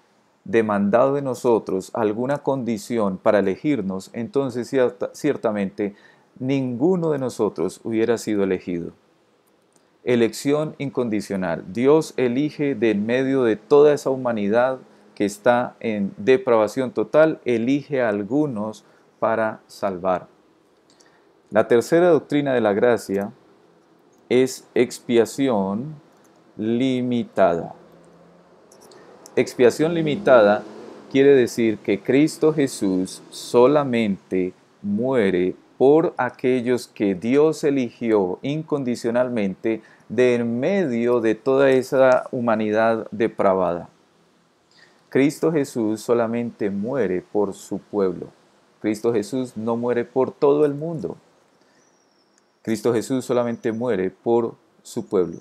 demandado de nosotros alguna condición para elegirnos, entonces ciertamente ninguno de nosotros hubiera sido elegido. Elección incondicional. Dios elige de en medio de toda esa humanidad que está en depravación total, elige a algunos para salvar. La tercera doctrina de la gracia es expiación limitada. Expiación limitada quiere decir que Cristo Jesús solamente muere por aquellos que Dios eligió incondicionalmente de en medio de toda esa humanidad depravada. Cristo Jesús solamente muere por su pueblo. Cristo Jesús no muere por todo el mundo. Cristo Jesús solamente muere por su pueblo.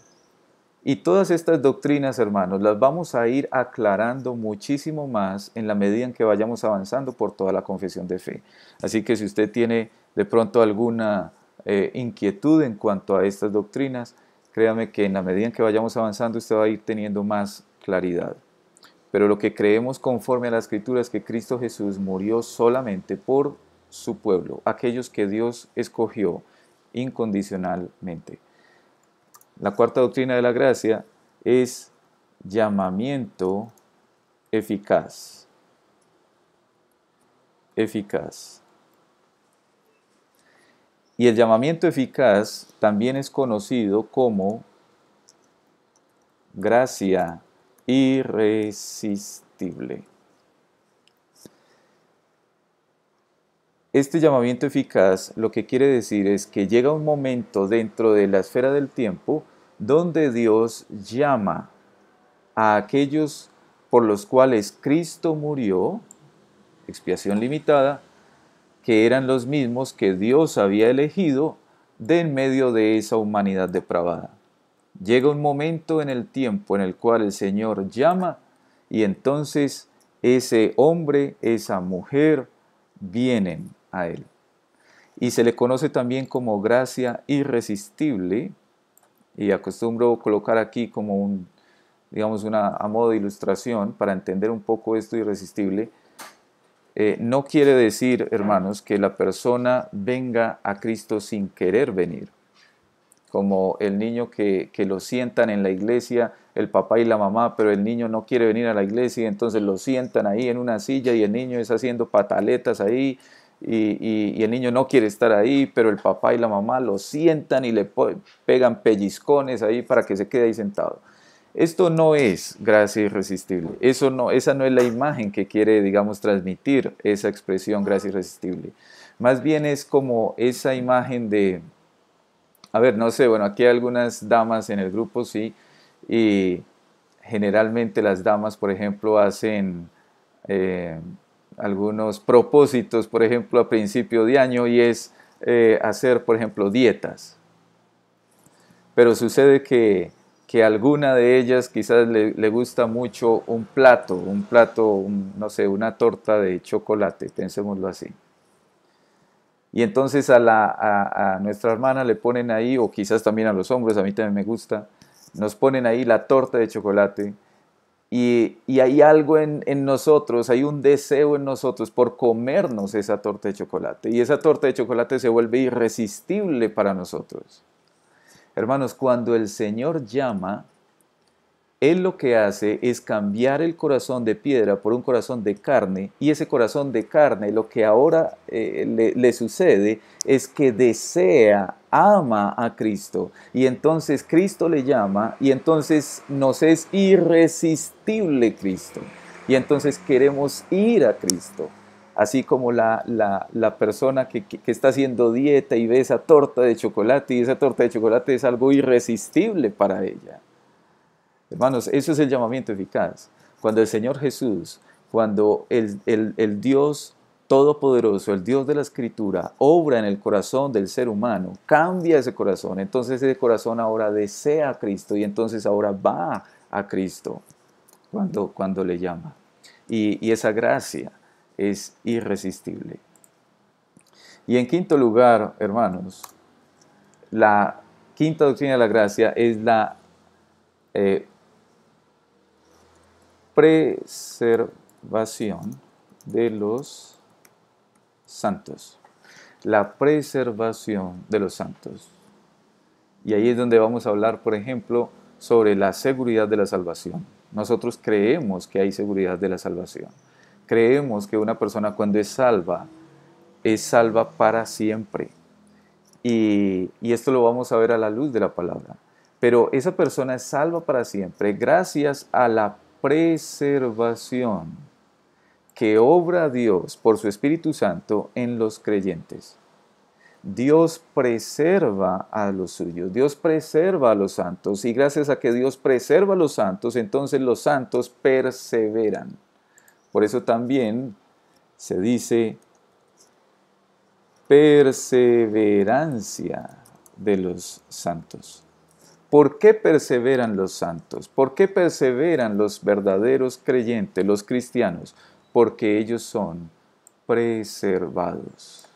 Y todas estas doctrinas, hermanos, las vamos a ir aclarando muchísimo más en la medida en que vayamos avanzando por toda la confesión de fe. Así que si usted tiene de pronto alguna inquietud en cuanto a estas doctrinas, créame que en la medida en que vayamos avanzando usted va a ir teniendo más claridad. Pero lo que creemos conforme a la Escritura es que Cristo Jesús murió solamente por su pueblo, aquellos que Dios escogió incondicionalmente. La cuarta doctrina de la gracia es llamamiento eficaz. Eficaz. Y el llamamiento eficaz también es conocido como gracia irresistible. Este llamamiento eficaz lo que quiere decir es que llega un momento dentro de la esfera del tiempo donde Dios llama a aquellos por los cuales Cristo murió, expiación limitada, que eran los mismos que Dios había elegido de en medio de esa humanidad depravada. Llega un momento en el tiempo en el cual el Señor llama y entonces ese hombre, esa mujer, vienen a Él. Y se le conoce también como gracia irresistible, y acostumbro colocar aquí como a modo de ilustración para entender un poco esto irresistible. No quiere decir, hermanos, que la persona venga a Cristo sin querer venir, como el niño que lo sientan en la iglesia, el papá y la mamá, pero el niño no quiere venir a la iglesia, y entonces lo sientan ahí en una silla y el niño está haciendo pataletas ahí, y el niño no quiere estar ahí, pero el papá y la mamá lo sientan y le pegan pellizcones ahí para que se quede ahí sentado. Esto no es gracia irresistible. Esa no es la imagen que quiere, digamos, transmitir esa expresión gracia irresistible. Más bien es como esa imagen de, a ver, no sé, bueno, aquí hay algunas damas en el grupo, sí, y generalmente las damas, por ejemplo, hacen eh, algunos propósitos, por ejemplo, a principio de año, y es hacer, por ejemplo, dietas. Pero sucede que a alguna de ellas quizás le gusta mucho no sé, una torta de chocolate, pensémoslo así. Y entonces a nuestra hermana le ponen ahí, o quizás también a los hombres, a mí también me gusta, nos ponen ahí la torta de chocolate y hay algo en nosotros, hay un deseo en nosotros por comernos esa torta de chocolate. Y esa torta de chocolate se vuelve irresistible para nosotros. Hermanos, cuando el Señor llama, Él lo que hace es cambiar el corazón de piedra por un corazón de carne, y ese corazón de carne, lo que ahora le sucede es que desea, ama a Cristo, y entonces Cristo le llama, y entonces nos es irresistible Cristo, y entonces queremos ir a Cristo. Así como la persona que está haciendo dieta y ve esa torta de chocolate, y esa torta de chocolate es algo irresistible para ella. Hermanos, eso es el llamamiento eficaz. Cuando el Señor Jesús, cuando el Dios Todopoderoso, el Dios de la Escritura, obra en el corazón del ser humano, cambia ese corazón, entonces ese corazón ahora desea a Cristo y entonces ahora va a Cristo cuando le llama. Y esa gracia es irresistible. Y en quinto lugar, hermanos, la quinta doctrina de la gracia es la preservación de los santos. La preservación de los santos. Y ahí es donde vamos a hablar, por ejemplo, sobre la seguridad de la salvación. Nosotros creemos que hay seguridad de la salvación. Creemos que una persona cuando es salva para siempre. Y esto lo vamos a ver a la luz de la palabra. Pero esa persona es salva para siempre gracias a la preservación que obra Dios por su Espíritu Santo en los creyentes. Dios preserva a los suyos, Dios preserva a los santos, y gracias a que Dios preserva a los santos, entonces los santos perseveran. Por eso también se dice perseverancia de los santos. ¿Por qué perseveran los santos? ¿Por qué perseveran los verdaderos creyentes, los cristianos? Porque ellos son preservados.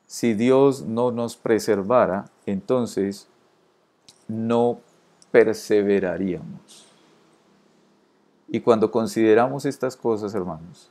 Si Dios no nos preservara, entonces no perseveraríamos. Y cuando consideramos estas cosas, hermanos,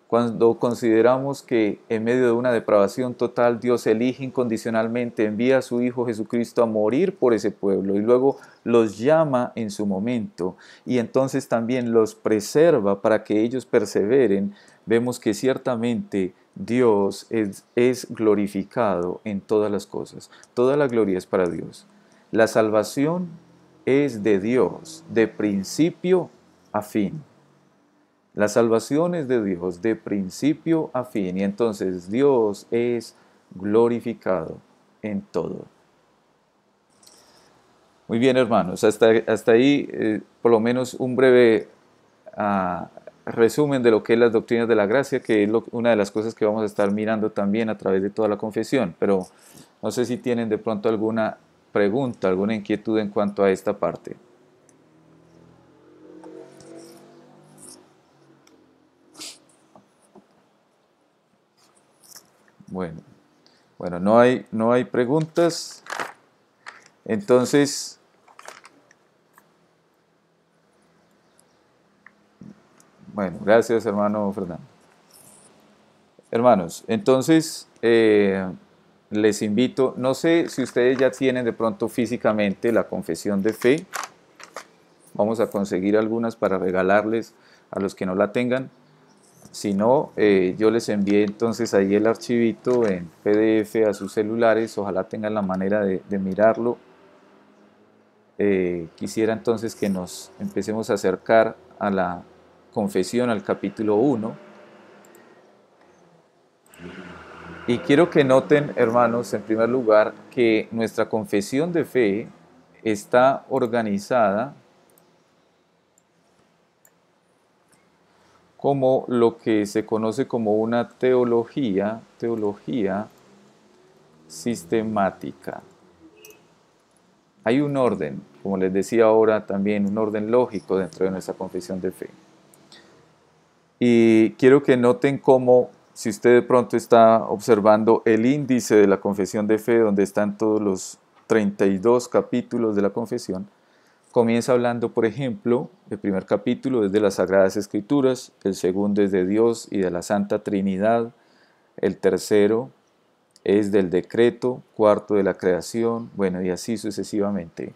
cuando consideramos que en medio de una depravación total Dios elige incondicionalmente, envía a su Hijo Jesucristo a morir por ese pueblo y luego los llama en su momento y entonces también los preserva para que ellos perseveren, vemos que ciertamente Dios es glorificado en todas las cosas. Toda la gloria es para Dios. La salvación es de Dios, de principio a fin. La salvación es de Dios de principio a fin y entonces Dios es glorificado en todo. Muy bien, hermanos, hasta ahí por lo menos un breve resumen de lo que es las doctrinas de la gracia, que es una de las cosas que vamos a estar mirando también a través de toda la confesión, pero no sé si tienen de pronto alguna pregunta, alguna inquietud en cuanto a esta parte. Bueno, no hay preguntas. Entonces, bueno, gracias hermano Fernando. Hermanos, entonces les invito, no sé si ustedes ya tienen de pronto físicamente la confesión de fe. Vamos a conseguir algunas para regalarles a los que no la tengan. Si no, yo les envié entonces ahí el archivito en PDF a sus celulares, ojalá tengan la manera de mirarlo. quisiera entonces que nos empecemos a acercar a la confesión, al capítulo 1. Y quiero que noten, hermanos, en primer lugar, que nuestra confesión de fe está organizada como lo que se conoce como una teología sistemática. Hay un orden, como les decía ahora también, un orden lógico dentro de nuestra confesión de fe. Y quiero que noten cómo, si usted de pronto está observando el índice de la confesión de fe, donde están todos los 32 capítulos de la confesión, comienza hablando, por ejemplo, el primer capítulo es de las Sagradas Escrituras, el segundo es de Dios y de la Santa Trinidad, el tercero es del decreto, cuarto de la creación, bueno, y así sucesivamente.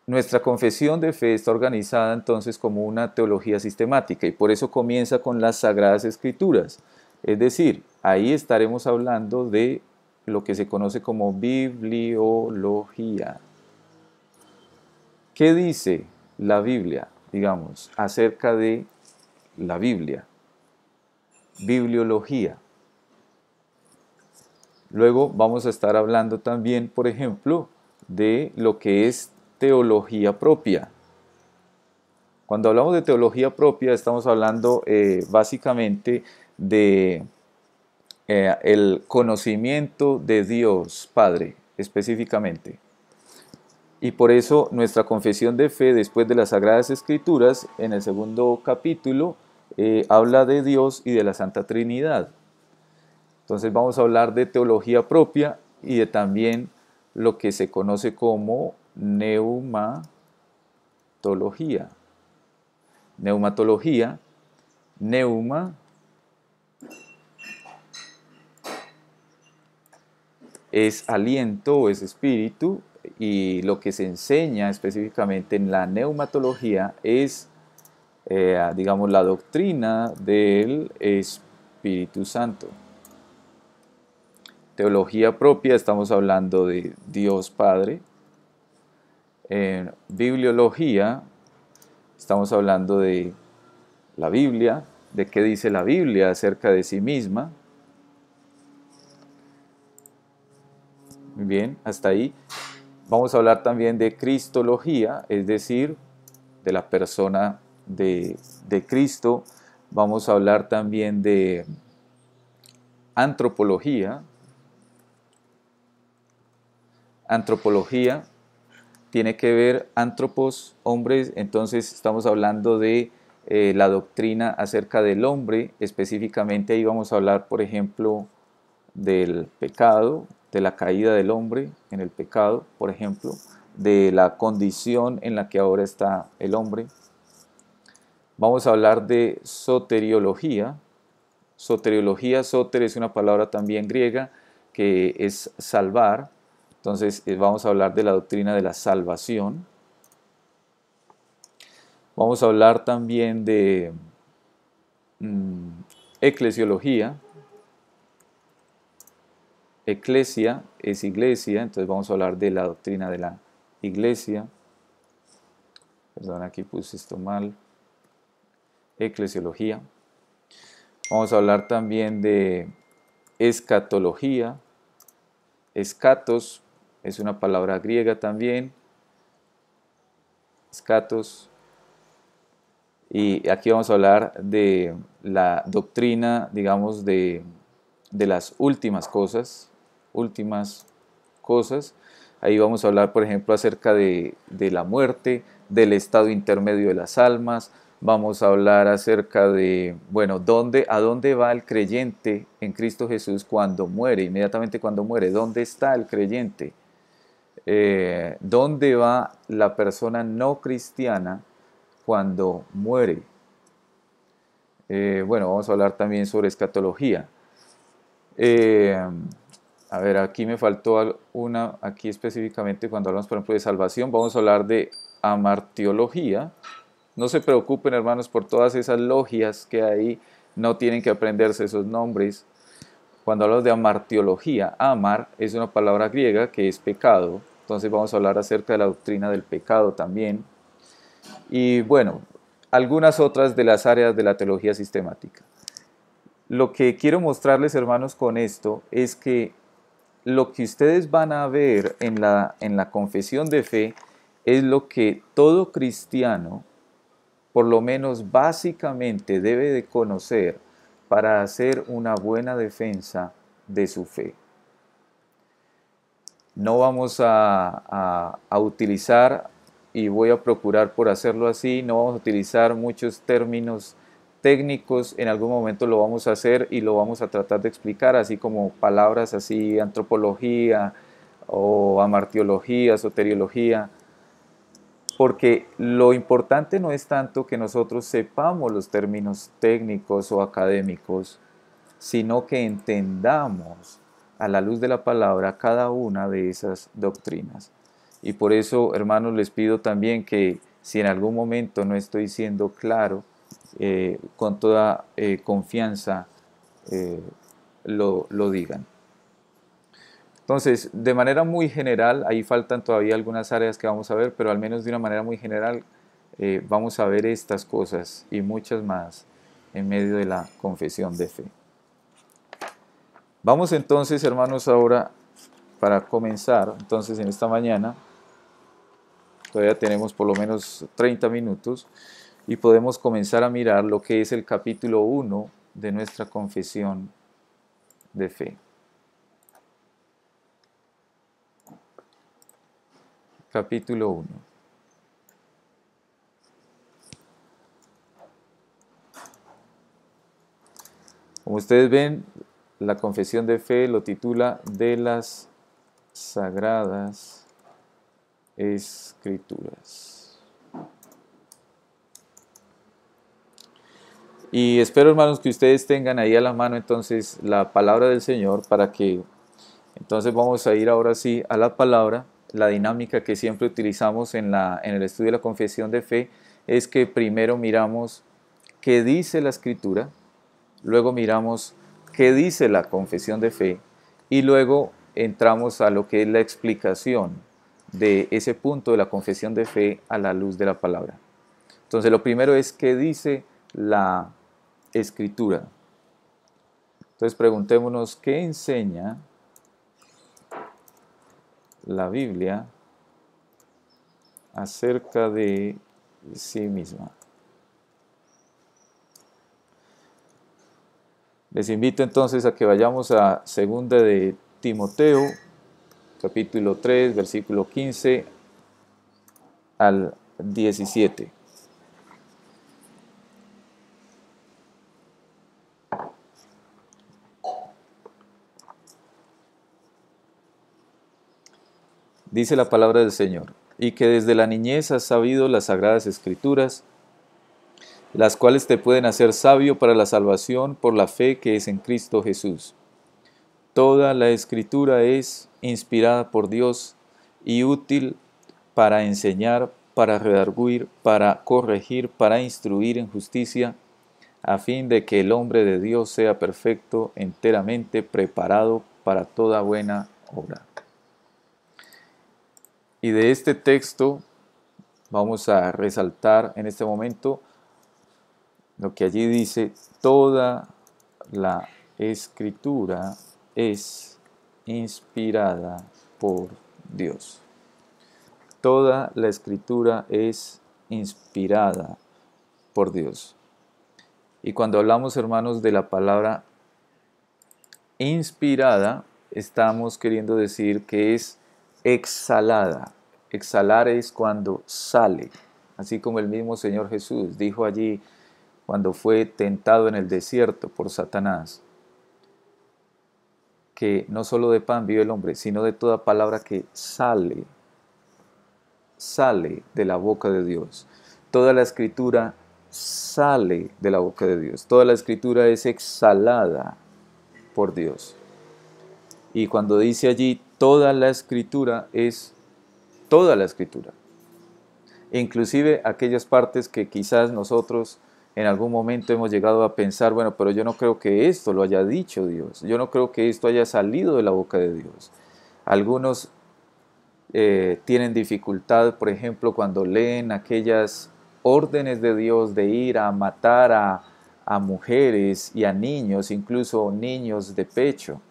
Nuestra confesión de fe está organizada entonces como una teología sistemática y por eso comienza con las Sagradas Escrituras. Es decir, ahí estaremos hablando de lo que se conoce como bibliología. ¿Qué dice la Biblia, digamos, acerca de la Biblia? Bibliología. Luego vamos a estar hablando también, por ejemplo, de lo que es teología propia. Cuando hablamos de teología propia, estamos hablando básicamente de el conocimiento de Dios Padre, específicamente. Y por eso nuestra confesión de fe, después de las Sagradas Escrituras, en el segundo capítulo, habla de Dios y de la Santa Trinidad. Entonces vamos a hablar de teología propia y de también lo que se conoce como neumatología. Neumatología, neuma es aliento o es espíritu, y lo que se enseña específicamente en la neumatología es, digamos, la doctrina del Espíritu Santo. Teología propia, estamos hablando de Dios Padre. En bibliología, estamos hablando de la Biblia, de qué dice la Biblia acerca de sí misma. Muy bien, hasta ahí. Vamos a hablar también de cristología, es decir, de la persona de Cristo. Vamos a hablar también de antropología. Antropología tiene que ver, antropos, hombres, entonces estamos hablando de la doctrina acerca del hombre. Específicamente ahí vamos a hablar, por ejemplo, del pecado, de la caída del hombre en el pecado, por ejemplo, de la condición en la que ahora está el hombre. Vamos a hablar de soteriología. Soteriología, soter es una palabra también griega que es salvar. Entonces vamos a hablar de la doctrina de la salvación. Vamos a hablar también de eclesiología. Eclesia es iglesia, entonces vamos a hablar de la doctrina de la iglesia. Perdón, aquí puse esto mal. Eclesiología. Vamos a hablar también de escatología. Escatos es una palabra griega también. Escatos. Y aquí vamos a hablar de la doctrina, digamos, de las últimas cosas. Ahí vamos a hablar, por ejemplo, acerca de la muerte, del estado intermedio de las almas. Vamos a hablar acerca de, bueno, a dónde va el creyente en Cristo Jesús cuando muere, inmediatamente cuando muere. ¿Dónde está el creyente? ¿Dónde va la persona no cristiana cuando muere? Bueno, vamos a hablar también sobre escatología. A ver, aquí me faltó una, aquí específicamente cuando hablamos, por ejemplo, de salvación, vamos a hablar de amartiología. No se preocupen, hermanos, por todas esas logias que hay, no tienen que aprenderse esos nombres. Cuando hablamos de amartiología, amar es una palabra griega que es pecado, Entonces vamos a hablar acerca de la doctrina del pecado también. Y bueno, algunas otras de las áreas de la teología sistemática. Lo que quiero mostrarles, hermanos, con esto es que lo que ustedes van a ver en la confesión de fe es lo que todo cristiano, por lo menos básicamente, debe de conocer para hacer una buena defensa de su fe. No vamos a utilizar, y voy a procurar por hacerlo así, no vamos a utilizar muchos términos técnicos, en algún momento lo vamos a hacer y lo vamos a tratar de explicar, así como palabras así, antropología o amartiología, soteriología, porque lo importante no es tanto que nosotros sepamos los términos técnicos o académicos, sino que entendamos a la luz de la palabra cada una de esas doctrinas. Y por eso, hermanos, les pido también que si en algún momento no estoy siendo claro, con toda confianza lo digan. Entonces, de manera muy general, ahí faltan todavía algunas áreas que vamos a ver, pero al menos de una manera muy general vamos a ver estas cosas y muchas más en medio de la confesión de fe. Vamos entonces, hermanos, ahora para comenzar, entonces en esta mañana, todavía tenemos por lo menos 30 minutos y podemos comenzar a mirar lo que es el capítulo 1 de nuestra confesión de fe. Capítulo 1. Como ustedes ven, la confesión de fe lo titula De las Sagradas Escrituras. Y espero, hermanos, que ustedes tengan ahí a la mano entonces la palabra del Señor para que entonces vamos a ir ahora sí a la palabra. La dinámica que siempre utilizamos en el estudio de la confesión de fe es que primero miramos qué dice la Escritura, luego miramos qué dice la confesión de fe y luego entramos a lo que es la explicación de ese punto de la confesión de fe a la luz de la palabra. Entonces lo primero es qué dice la Escritura. Entonces preguntémonos qué enseña la Biblia acerca de sí misma. Les invito entonces a que vayamos a 2 de Timoteo, capítulo 3, versículo 15 al 17. Dice la palabra del Señor, y que desde la niñez has sabido las sagradas escrituras, las cuales te pueden hacer sabio para la salvación por la fe que es en Cristo Jesús. Toda la escritura es inspirada por Dios y útil para enseñar, para redarguir, para corregir, para instruir en justicia, a fin de que el hombre de Dios sea perfecto, enteramente preparado para toda buena obra. Y de este texto vamos a resaltar en este momento lo que allí dice: toda la escritura es inspirada por Dios. Toda la escritura es inspirada por Dios. Y cuando hablamos, hermanos, de la palabra inspirada, estamos queriendo decir que es exhalada. Exhalar es cuando sale, así como el mismo Señor Jesús dijo allí cuando fue tentado en el desierto por Satanás, que no solo de pan vive el hombre, sino de toda palabra que sale de la boca de Dios. Toda la escritura sale de la boca de Dios. Toda la escritura es exhalada por Dios. Y cuando dice allí toda la escritura, es toda la escritura. Inclusive aquellas partes que quizás nosotros en algún momento hemos llegado a pensar, bueno, pero yo no creo que esto lo haya dicho Dios. Yo no creo que esto haya salido de la boca de Dios. Algunos tienen dificultad, por ejemplo, cuando leen aquellas órdenes de Dios de ir a matar a mujeres y a niños, incluso niños de pecho,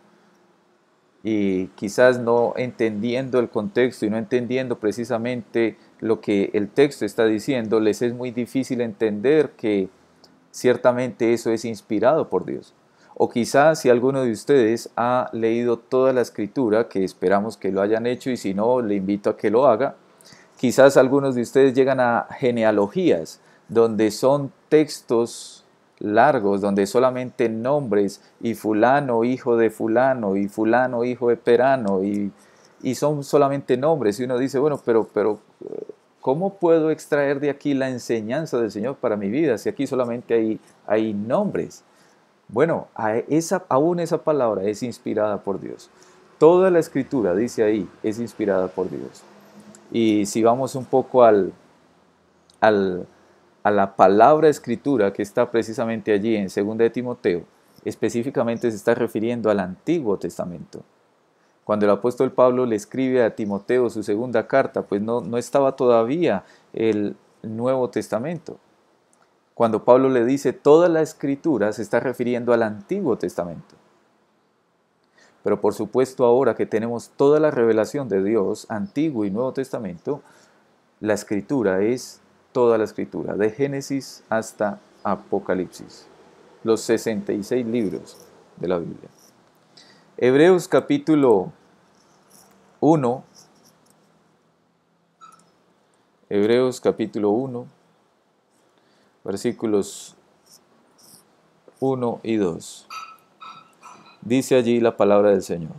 y quizás no entendiendo el contexto y no entendiendo precisamente lo que el texto está diciendo, les es muy difícil entender que ciertamente eso es inspirado por Dios. O quizás si alguno de ustedes ha leído toda la escritura, que esperamos que lo hayan hecho y si no, le invito a que lo haga, quizás algunos de ustedes llegan a genealogías, donde son textos largos, donde solamente nombres y fulano hijo de fulano y fulano hijo de perano y son solamente nombres y uno dice, bueno, pero ¿cómo puedo extraer de aquí la enseñanza del Señor para mi vida si aquí solamente hay nombres? Bueno, aún esa palabra es inspirada por Dios. Toda la escritura, dice ahí, es inspirada por Dios. Y si vamos un poco al, a la palabra escritura que está precisamente allí en 2 de Timoteo, específicamente se está refiriendo al Antiguo Testamento. Cuando el apóstol Pablo le escribe a Timoteo su segunda carta, pues no estaba todavía el Nuevo Testamento. Cuando Pablo le dice toda la escritura, se está refiriendo al Antiguo Testamento. Pero por supuesto ahora que tenemos toda la revelación de Dios, Antiguo y Nuevo Testamento, la escritura es toda la escritura, de Génesis hasta Apocalipsis, los 66 libros de la Biblia. Hebreos capítulo 1, Hebreos capítulo 1, versículos 1 y 2. Dice allí la palabra del Señor.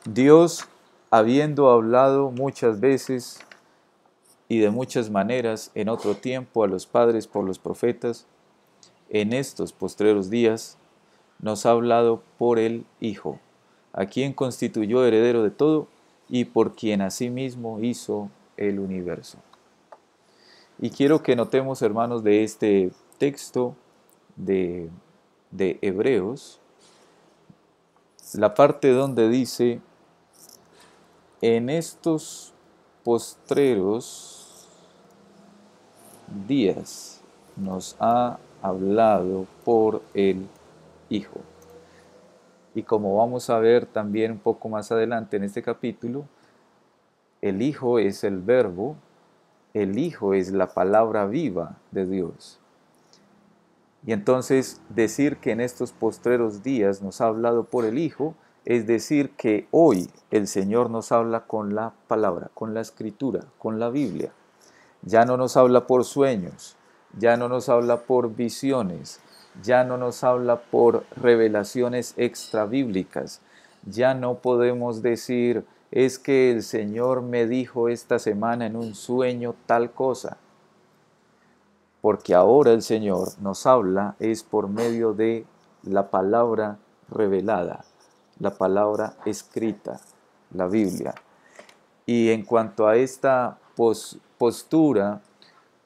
Dios, habiendo hablado muchas veces y de muchas maneras en otro tiempo a los padres por los profetas, en estos postreros días nos ha hablado por el Hijo, a quien constituyó heredero de todo y por quien asimismo hizo el universo. Y quiero que notemos, hermanos, de este texto de Hebreos, la parte donde dice, en estos postreros días nos ha hablado por el Hijo. Y como vamos a ver también un poco más adelante en este capítulo, el Hijo es el Verbo, el Hijo es la palabra viva de Dios. Y entonces decir que en estos postreros días nos ha hablado por el Hijo, es decir que hoy el Señor nos habla con la palabra, con la escritura, con la Biblia. Ya no nos habla por sueños, ya no nos habla por visiones, ya no nos habla por revelaciones extrabíblicas. Ya no podemos decir, es que el Señor me dijo esta semana en un sueño tal cosa. Porque ahora el Señor nos habla es por medio de la palabra revelada, la palabra escrita, la Biblia. Y en cuanto a esta postura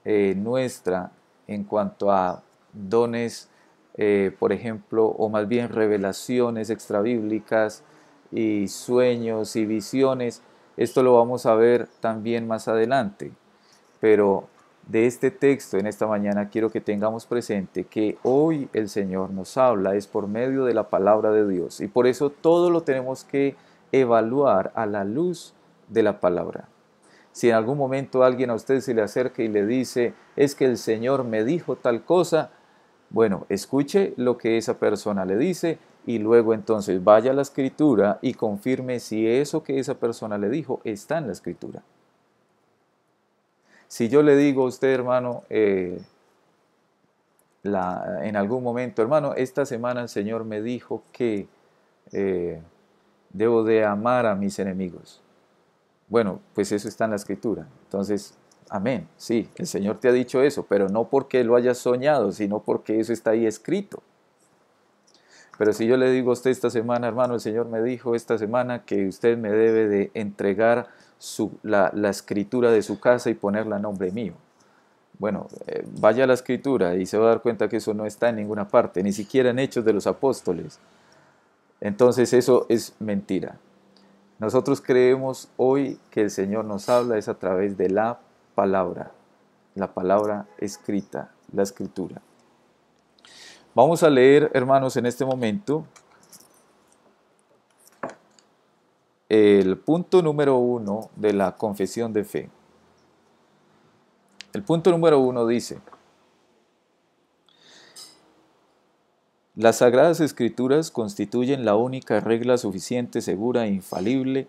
nuestra, en cuanto a dones, por ejemplo, o más bien revelaciones extrabíblicas y sueños y visiones, esto lo vamos a ver también más adelante. Pero de este texto en esta mañana quiero que tengamos presente que hoy el Señor nos habla es por medio de la palabra de Dios y por eso todo lo tenemos que evaluar a la luz de la palabra. Si en algún momento alguien a usted se le acerca y le dice, es que el Señor me dijo tal cosa, bueno, escuche lo que esa persona le dice y luego entonces vaya a la Escritura y confirme si eso que esa persona le dijo está en la Escritura. Si yo le digo a usted, hermano, en algún momento, hermano, esta semana el Señor me dijo que debo de amar a mis enemigos. Bueno, pues eso está en la Escritura. Entonces, amén, sí, el Señor te ha dicho eso, pero no porque lo hayas soñado, sino porque eso está ahí escrito. Pero si yo le digo a usted esta semana, hermano, el Señor me dijo esta semana que usted me debe de entregar la escritura de su casa y ponerla a nombre mío. Bueno, vaya a la Escritura y se va a dar cuenta que eso no está en ninguna parte, ni siquiera en Hechos de los Apóstoles. Entonces eso es mentira. Nosotros creemos hoy que el Señor nos habla es a través de la palabra escrita, la escritura. Vamos a leer, hermanos, en este momento el punto número 1 de la confesión de fe. El punto número 1 dice: las Sagradas Escrituras constituyen la única regla suficiente, segura e infalible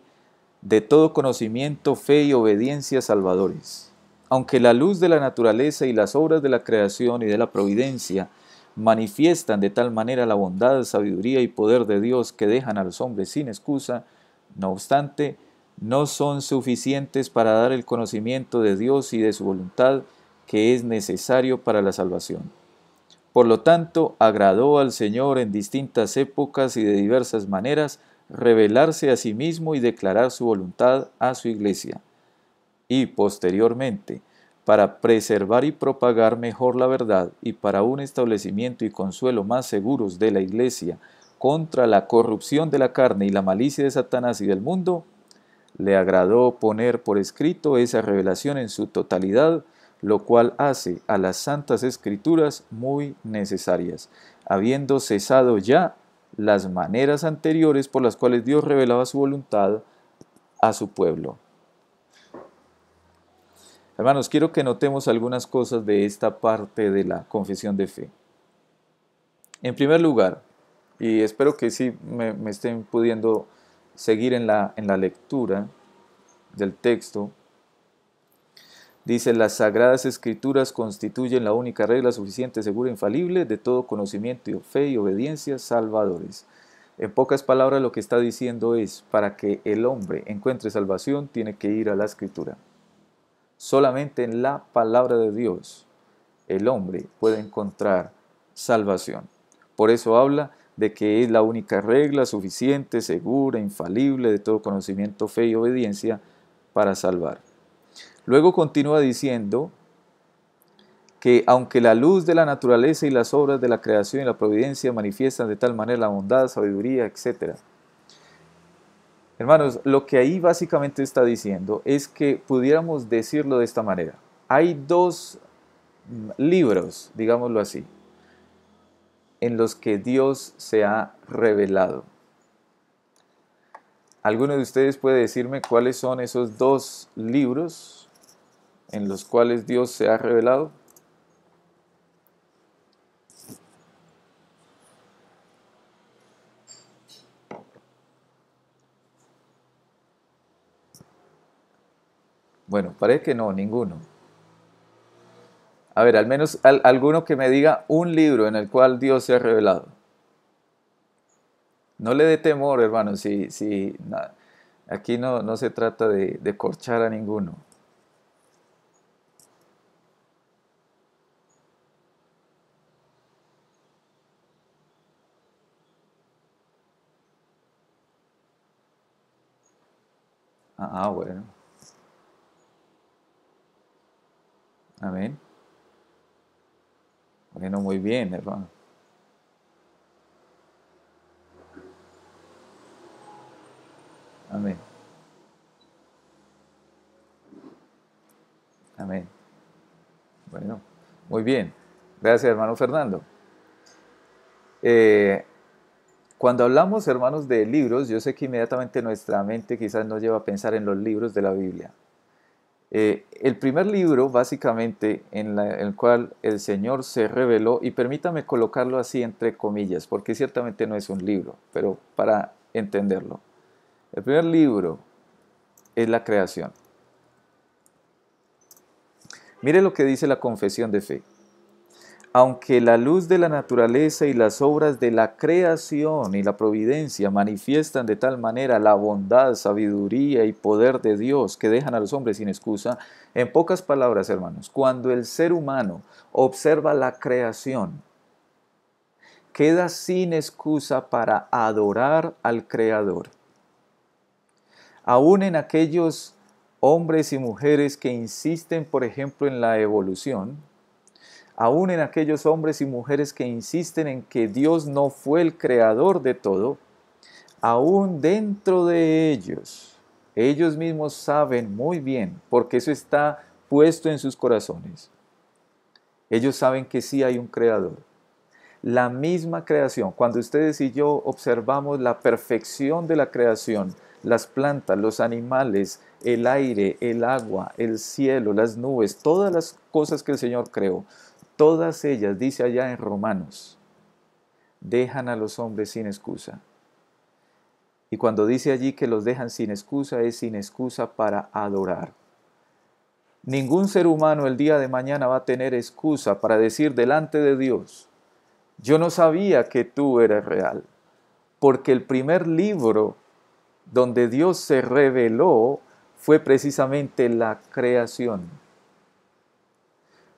de todo conocimiento, fe y obediencia salvadores. Aunque la luz de la naturaleza y las obras de la creación y de la providencia manifiestan de tal manera la bondad, sabiduría y poder de Dios que dejan a los hombres sin excusa, no obstante, no son suficientes para dar el conocimiento de Dios y de su voluntad que es necesario para la salvación. Por lo tanto, agradó al Señor en distintas épocas y de diversas maneras revelarse a sí mismo y declarar su voluntad a su iglesia. Y posteriormente, para preservar y propagar mejor la verdad y para un establecimiento y consuelo más seguros de la iglesia contra la corrupción de la carne y la malicia de Satanás y del mundo, le agradó poner por escrito esa revelación en su totalidad, lo cual hace a las santas escrituras muy necesarias, habiendo cesado ya las maneras anteriores por las cuales Dios revelaba su voluntad a su pueblo. Hermanos, quiero que notemos algunas cosas de esta parte de la confesión de fe. En primer lugar, y espero que sí me estén pudiendo seguir en la lectura del texto, dice: las Sagradas Escrituras constituyen la única regla suficiente, segura e infalible de todo conocimiento, y fe y obediencia salvadores. En pocas palabras, lo que está diciendo es: para que el hombre encuentre salvación, tiene que ir a la Escritura. Solamente en la palabra de Dios el hombre puede encontrar salvación. Por eso habla de que es la única regla suficiente, segura, infalible de todo conocimiento, fe y obediencia para salvar. Luego continúa diciendo que aunque la luz de la naturaleza y las obras de la creación y la providencia manifiestan de tal manera la bondad, sabiduría, etc. Hermanos, lo que ahí básicamente está diciendo es que pudiéramos decirlo de esta manera. Hay dos libros, digámoslo así, en los que Dios se ha revelado. ¿Alguno de ustedes puede decirme cuáles son esos dos libros en los cuales Dios se ha revelado? Bueno, parece que no, ninguno. A ver, al menos alguno que me diga un libro en el cual Dios se ha revelado. No le dé temor, hermano, aquí no se trata de corchar a ninguno. Bueno. Amén. Bueno, muy bien, hermano. Amén. Amén. Bueno, muy bien. Gracias, hermano Fernando. Cuando hablamos, hermanos, de libros, yo sé que inmediatamente nuestra mente quizás nos lleva a pensar en los libros de la Biblia. El primer libro, básicamente, en el cual el Señor se reveló, y permítame colocarlo así entre comillas, porque ciertamente no es un libro, pero para entenderlo. El primer libro es la creación. Mire lo que dice la confesión de fe. Aunque la luz de la naturaleza y las obras de la creación y la providencia manifiestan de tal manera la bondad, sabiduría y poder de Dios que dejan a los hombres sin excusa, en pocas palabras, hermanos, cuando el ser humano observa la creación, queda sin excusa para adorar al Creador. Aún en aquellos hombres y mujeres que insisten, por ejemplo, en la evolución, aún en aquellos hombres y mujeres que insisten en que Dios no fue el creador de todo, aún dentro de ellos mismos saben muy bien, porque eso está puesto en sus corazones. Ellos saben que sí hay un creador. La misma creación, cuando ustedes y yo observamos la perfección de la creación, las plantas, los animales, el aire, el agua, el cielo, las nubes, todas las cosas que el Señor creó, todas ellas, dice allá en Romanos, dejan a los hombres sin excusa. Y cuando dice allí que los dejan sin excusa, es sin excusa para adorar. Ningún ser humano el día de mañana va a tener excusa para decir delante de Dios: yo no sabía que tú eres real, porque el primer libro donde Dios se reveló fue precisamente la creación.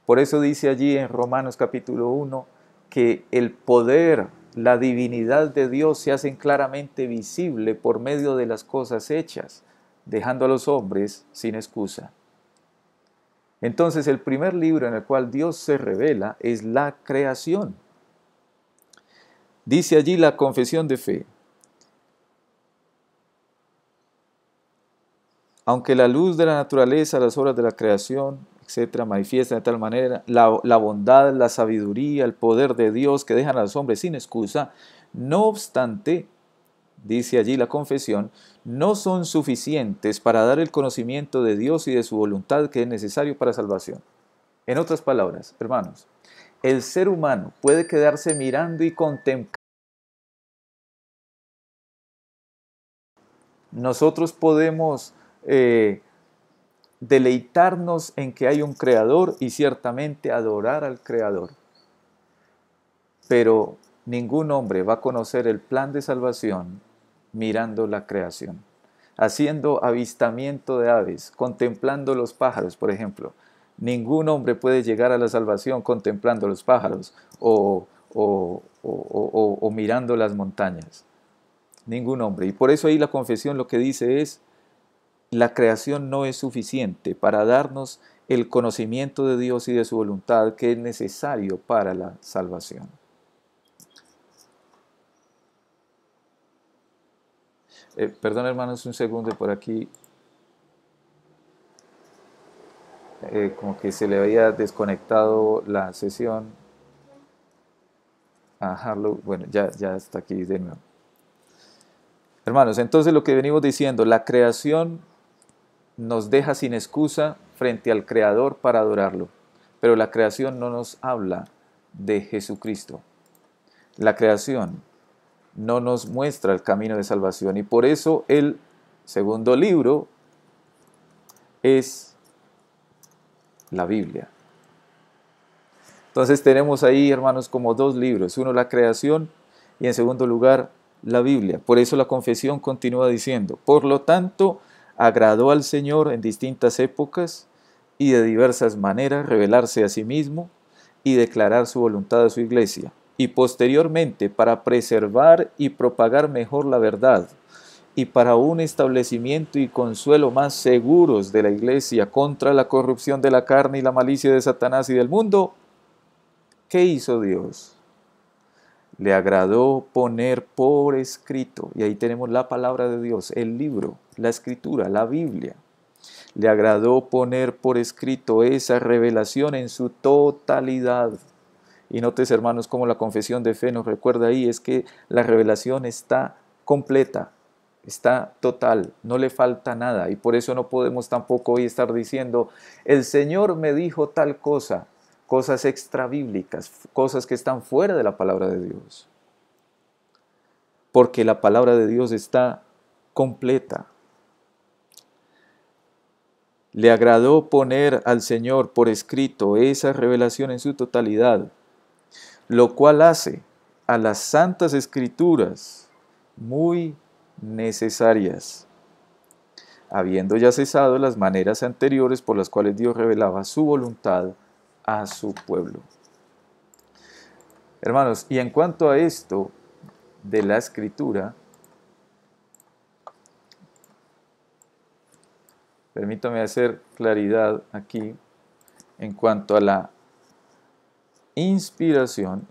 Por eso dice allí en Romanos capítulo 1 que el poder, la divinidad de Dios se hacen claramente visible por medio de las cosas hechas, dejando a los hombres sin excusa. Entonces el primer libro en el cual Dios se revela es la creación. Dice allí la confesión de fe: aunque la luz de la naturaleza, las obras de la creación, etcétera, manifiestan de tal manera la bondad, la sabiduría, el poder de Dios que dejan a los hombres sin excusa, no obstante, dice allí la confesión, no son suficientes para dar el conocimiento de Dios y de su voluntad que es necesario para salvación. En otras palabras, hermanos, el ser humano puede quedarse mirando y contemplando. Nosotros podemos deleitarnos en que hay un creador y ciertamente adorar al creador. Pero ningún hombre va a conocer el plan de salvación mirando la creación, haciendo avistamiento de aves, contemplando los pájaros, por ejemplo. Ningún hombre puede llegar a la salvación contemplando los pájaros o mirando las montañas. Ningún hombre. Y por eso ahí la confesión lo que dice es: la creación no es suficiente para darnos el conocimiento de Dios y de su voluntad que es necesario para la salvación. Perdón, hermanos, un segundo por aquí. Como que se le había desconectado la sesión a Harlow. Bueno, ya está aquí de nuevo. Hermanos, entonces lo que venimos diciendo, la creación nos deja sin excusa frente al Creador para adorarlo. Pero la creación no nos habla de Jesucristo. La creación no nos muestra el camino de salvación. Y por eso el segundo libro es la Biblia. Entonces tenemos ahí, hermanos, como dos libros. Uno, la creación, y en segundo lugar, la Biblia. Por eso la confesión continúa diciendo: por lo tanto, agradó al Señor en distintas épocas y de diversas maneras revelarse a sí mismo y declarar su voluntad a su iglesia. Y posteriormente, para preservar y propagar mejor la verdad, y para un establecimiento y consuelo más seguros de la iglesia contra la corrupción de la carne y la malicia de Satanás y del mundo, ¿qué hizo Dios? Le agradó poner por escrito, y ahí tenemos la palabra de Dios, el libro, la escritura, la Biblia. Le agradó poner por escrito esa revelación en su totalidad. Y notes, hermanos, cómo la confesión de fe nos recuerda ahí, es que la revelación está completa, está total, no le falta nada. Y por eso no podemos tampoco hoy estar diciendo: el Señor me dijo tal cosa, cosas extrabíblicas, cosas que están fuera de la palabra de Dios. Porque la palabra de Dios está completa. Le agradó poner al Señor por escrito esa revelación en su totalidad, lo cual hace a las santas escrituras muy necesarias, habiendo ya cesado las maneras anteriores por las cuales Dios revelaba su voluntad a su pueblo. Hermanos, y en cuanto a esto de la escritura, permítame hacer claridad aquí en cuanto a la inspiración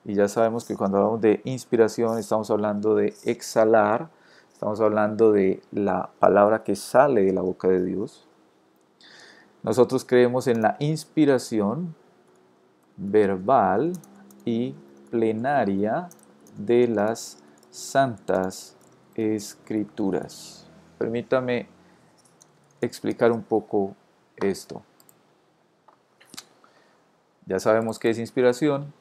Y ya sabemos que cuando hablamos de inspiración estamos hablando de exhalar, estamos hablando de la palabra que sale de la boca de Dios. Nosotros creemos en la inspiración verbal y plenaria de las Santas Escrituras. Permítame explicar un poco esto. Ya sabemos qué es inspiración.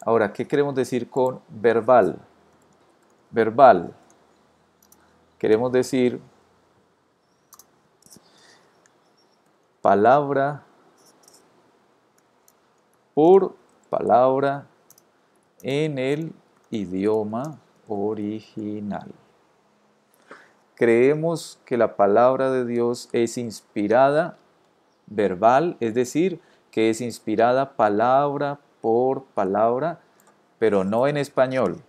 Ahora, ¿qué queremos decir con verbal? Verbal. Queremos decir palabra por palabra en el idioma original. Creemos que la palabra de Dios es inspirada verbal, es decir, que es inspirada palabra por palabra, pero no en español,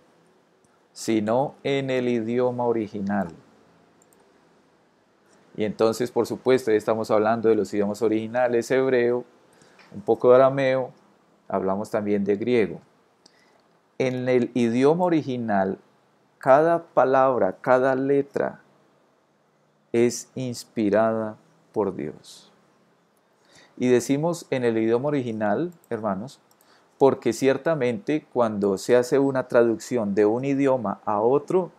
sino en el idioma original. Y entonces, por supuesto, estamos hablando de los idiomas originales, hebreo, un poco de arameo, hablamos también de griego. En el idioma original, cada palabra, cada letra es inspirada por Dios. Y decimos en el idioma original, hermanos, porque ciertamente cuando se hace una traducción de un idioma a otro,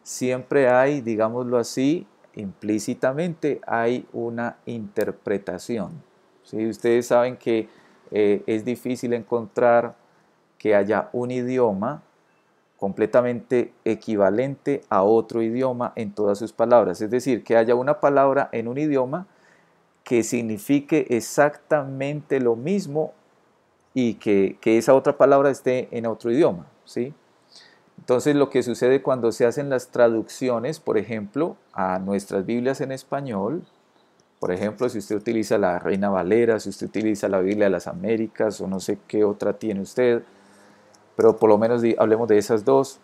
siempre hay, digámoslo así, implícitamente hay una interpretación. ¿Sí? Ustedes saben que es difícil encontrar que haya un idioma completamente equivalente a otro idioma en todas sus palabras. Es decir, que haya una palabra en un idioma que signifique exactamente lo mismo y que esa otra palabra esté en otro idioma, ¿sí? Entonces lo que sucede cuando se hacen las traducciones, por ejemplo, a nuestras Biblias en español, por ejemplo, si usted utiliza la Reina Valera, si usted utiliza la Biblia de las Américas o no sé qué otra tiene usted, pero por lo menos hablemos de esas dos,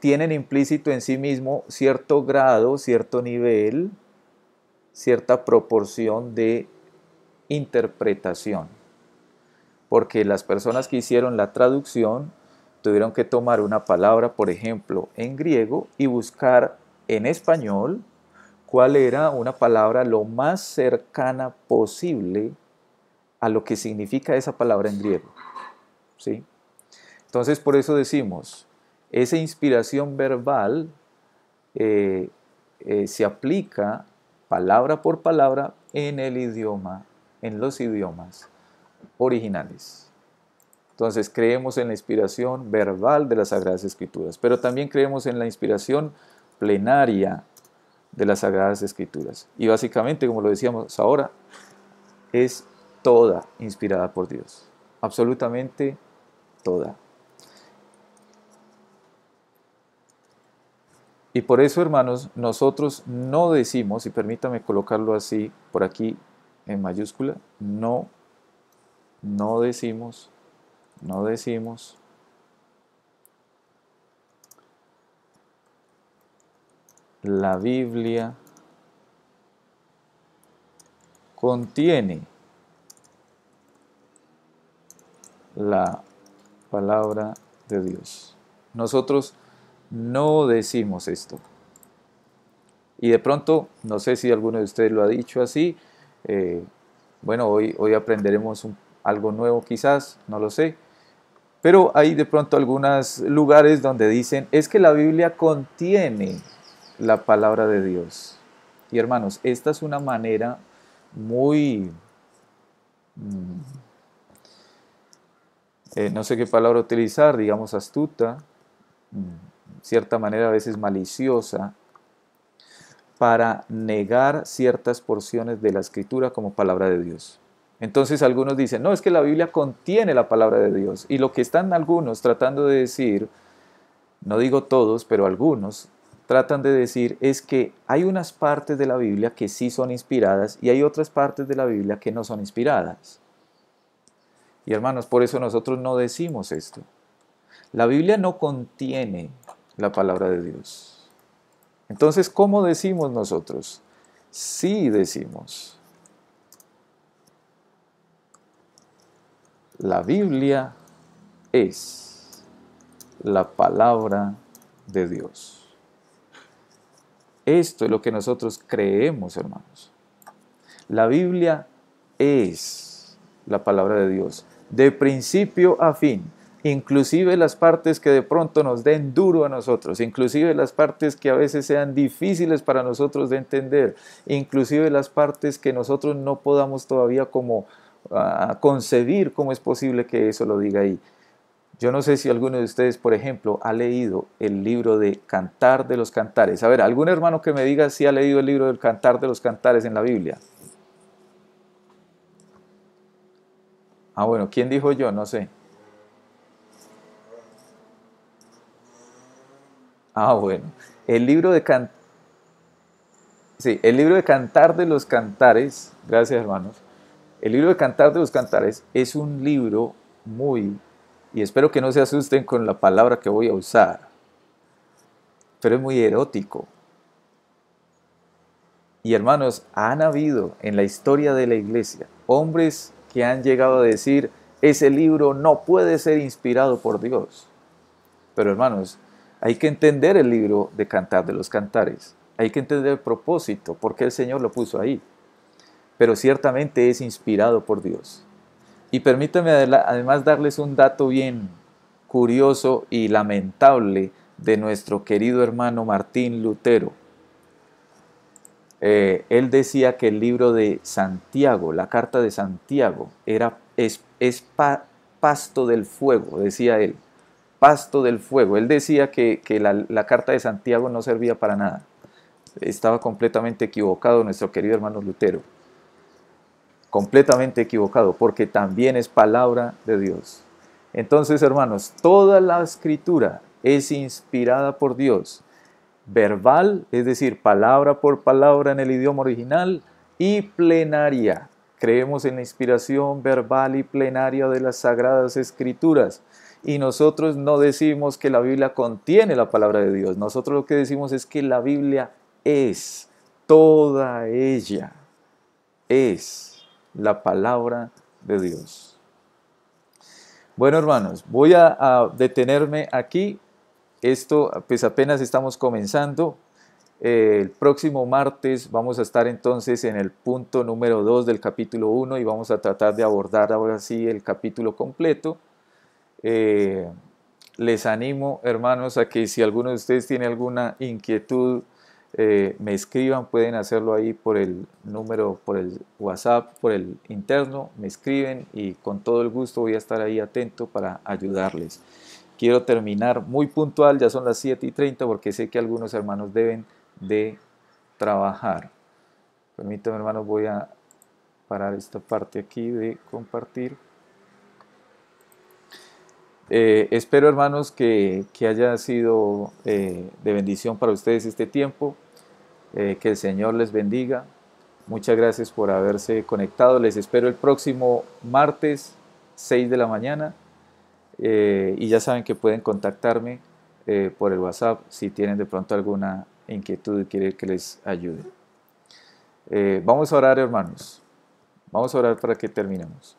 tienen implícito en sí mismo cierto grado, cierto nivel, cierta proporción de interpretación, porque las personas que hicieron la traducción tuvieron que tomar una palabra, por ejemplo, en griego y buscar en español cuál era una palabra lo más cercana posible a lo que significa esa palabra en griego, ¿sí? Entonces, por eso decimos, esa inspiración verbal se aplica palabra por palabra en el idioma, en los idiomas originales. Entonces creemos en la inspiración verbal de las Sagradas Escrituras, pero también creemos en la inspiración plenaria de las Sagradas Escrituras. Y básicamente, como lo decíamos ahora, es toda inspirada por Dios, absolutamente toda. Y por eso, hermanos, nosotros no decimos, y permítame colocarlo así por aquí en mayúscula, no decimos la Biblia contiene la palabra de Dios. Nosotros no decimos esto. Y de pronto, no sé si alguno de ustedes lo ha dicho así, bueno, hoy aprenderemos algo nuevo quizás, no lo sé, pero hay de pronto algunos lugares donde dicen, es que la Biblia contiene la palabra de Dios. Y hermanos, esta es una manera muy, no sé qué palabra utilizar, digamos astuta, cierta manera a veces maliciosa, para negar ciertas porciones de la Escritura como palabra de Dios. Entonces algunos dicen, no, es que la Biblia contiene la palabra de Dios. Y lo que están algunos tratando de decir, no digo todos, pero algunos, tratan de decir es que hay unas partes de la Biblia que sí son inspiradas y hay otras partes de la Biblia que no son inspiradas. Y hermanos, por eso nosotros no decimos esto. La Biblia no contiene la palabra de Dios. Entonces, ¿cómo decimos nosotros? Sí decimos. La Biblia es la palabra de Dios. Esto es lo que nosotros creemos, hermanos. La Biblia es la palabra de Dios, de principio a fin, inclusive las partes que de pronto nos den duro a nosotros, inclusive las partes que a veces sean difíciles para nosotros de entender, inclusive las partes que nosotros no podamos todavía como concebir cómo es posible que eso lo diga ahí. Yo no sé si alguno de ustedes, por ejemplo, ha leído el libro de Cantar de los Cantares. A ver, algún hermano que me diga si ha leído el libro del Cantar de los Cantares en la Biblia. Ah, bueno, ¿quién dijo yo? No sé. Ah, bueno. El libro de sí, el libro de Cantar de los Cantares, gracias hermanos. El libro de Cantar de los Cantares es un libro muy, y espero que no se asusten con la palabra que voy a usar, pero es muy erótico. Y hermanos, han habido en la historia de la iglesia hombres que han llegado a decir, ese libro no puede ser inspirado por Dios. Pero hermanos, hay que entender el libro de Cantar de los Cantares. Hay que entender el propósito, por qué el Señor lo puso ahí. Pero ciertamente es inspirado por Dios. Y permítanme además darles un dato bien curioso y lamentable de nuestro querido hermano Martín Lutero. Él decía que el libro de Santiago, la carta de Santiago, es pasto del fuego, decía él, pasto del fuego. Él decía que la carta de Santiago no servía para nada. Estaba completamente equivocado nuestro querido hermano Lutero, completamente equivocado, porque también es palabra de Dios. Entonces, hermanos, toda la escritura es inspirada por Dios, verbal, es decir, palabra por palabra en el idioma original, y plenaria. Creemos en la inspiración verbal y plenaria de las Sagradas Escrituras. Y nosotros no decimos que la Biblia contiene la palabra de Dios. Nosotros lo que decimos es que la Biblia es, toda ella es la palabra de Dios. Bueno, hermanos, voy a detenerme aquí. Esto pues apenas estamos comenzando. El próximo martes vamos a estar entonces en el punto número 2 del capítulo 1 y vamos a tratar de abordar ahora sí el capítulo completo. Les animo, hermanos, a que si alguno de ustedes tiene alguna inquietud, me escriban, pueden hacerlo ahí por el número, por el WhatsApp, por el interno, me escriben y con todo el gusto voy a estar ahí atento para ayudarles. Quiero terminar muy puntual, ya son las 7:30 porque sé que algunos hermanos deben de trabajar. Permítanme, hermanos, voy a parar esta parte aquí de compartir. Espero, hermanos, que haya sido de bendición para ustedes este tiempo. Que el Señor les bendiga. Muchas gracias por haberse conectado. Les espero el próximo martes, 6 de la mañana. Y ya saben que pueden contactarme por el WhatsApp si tienen de pronto alguna inquietud y quieren que les ayude. Vamos a orar, hermanos. Vamos a orar para que terminemos.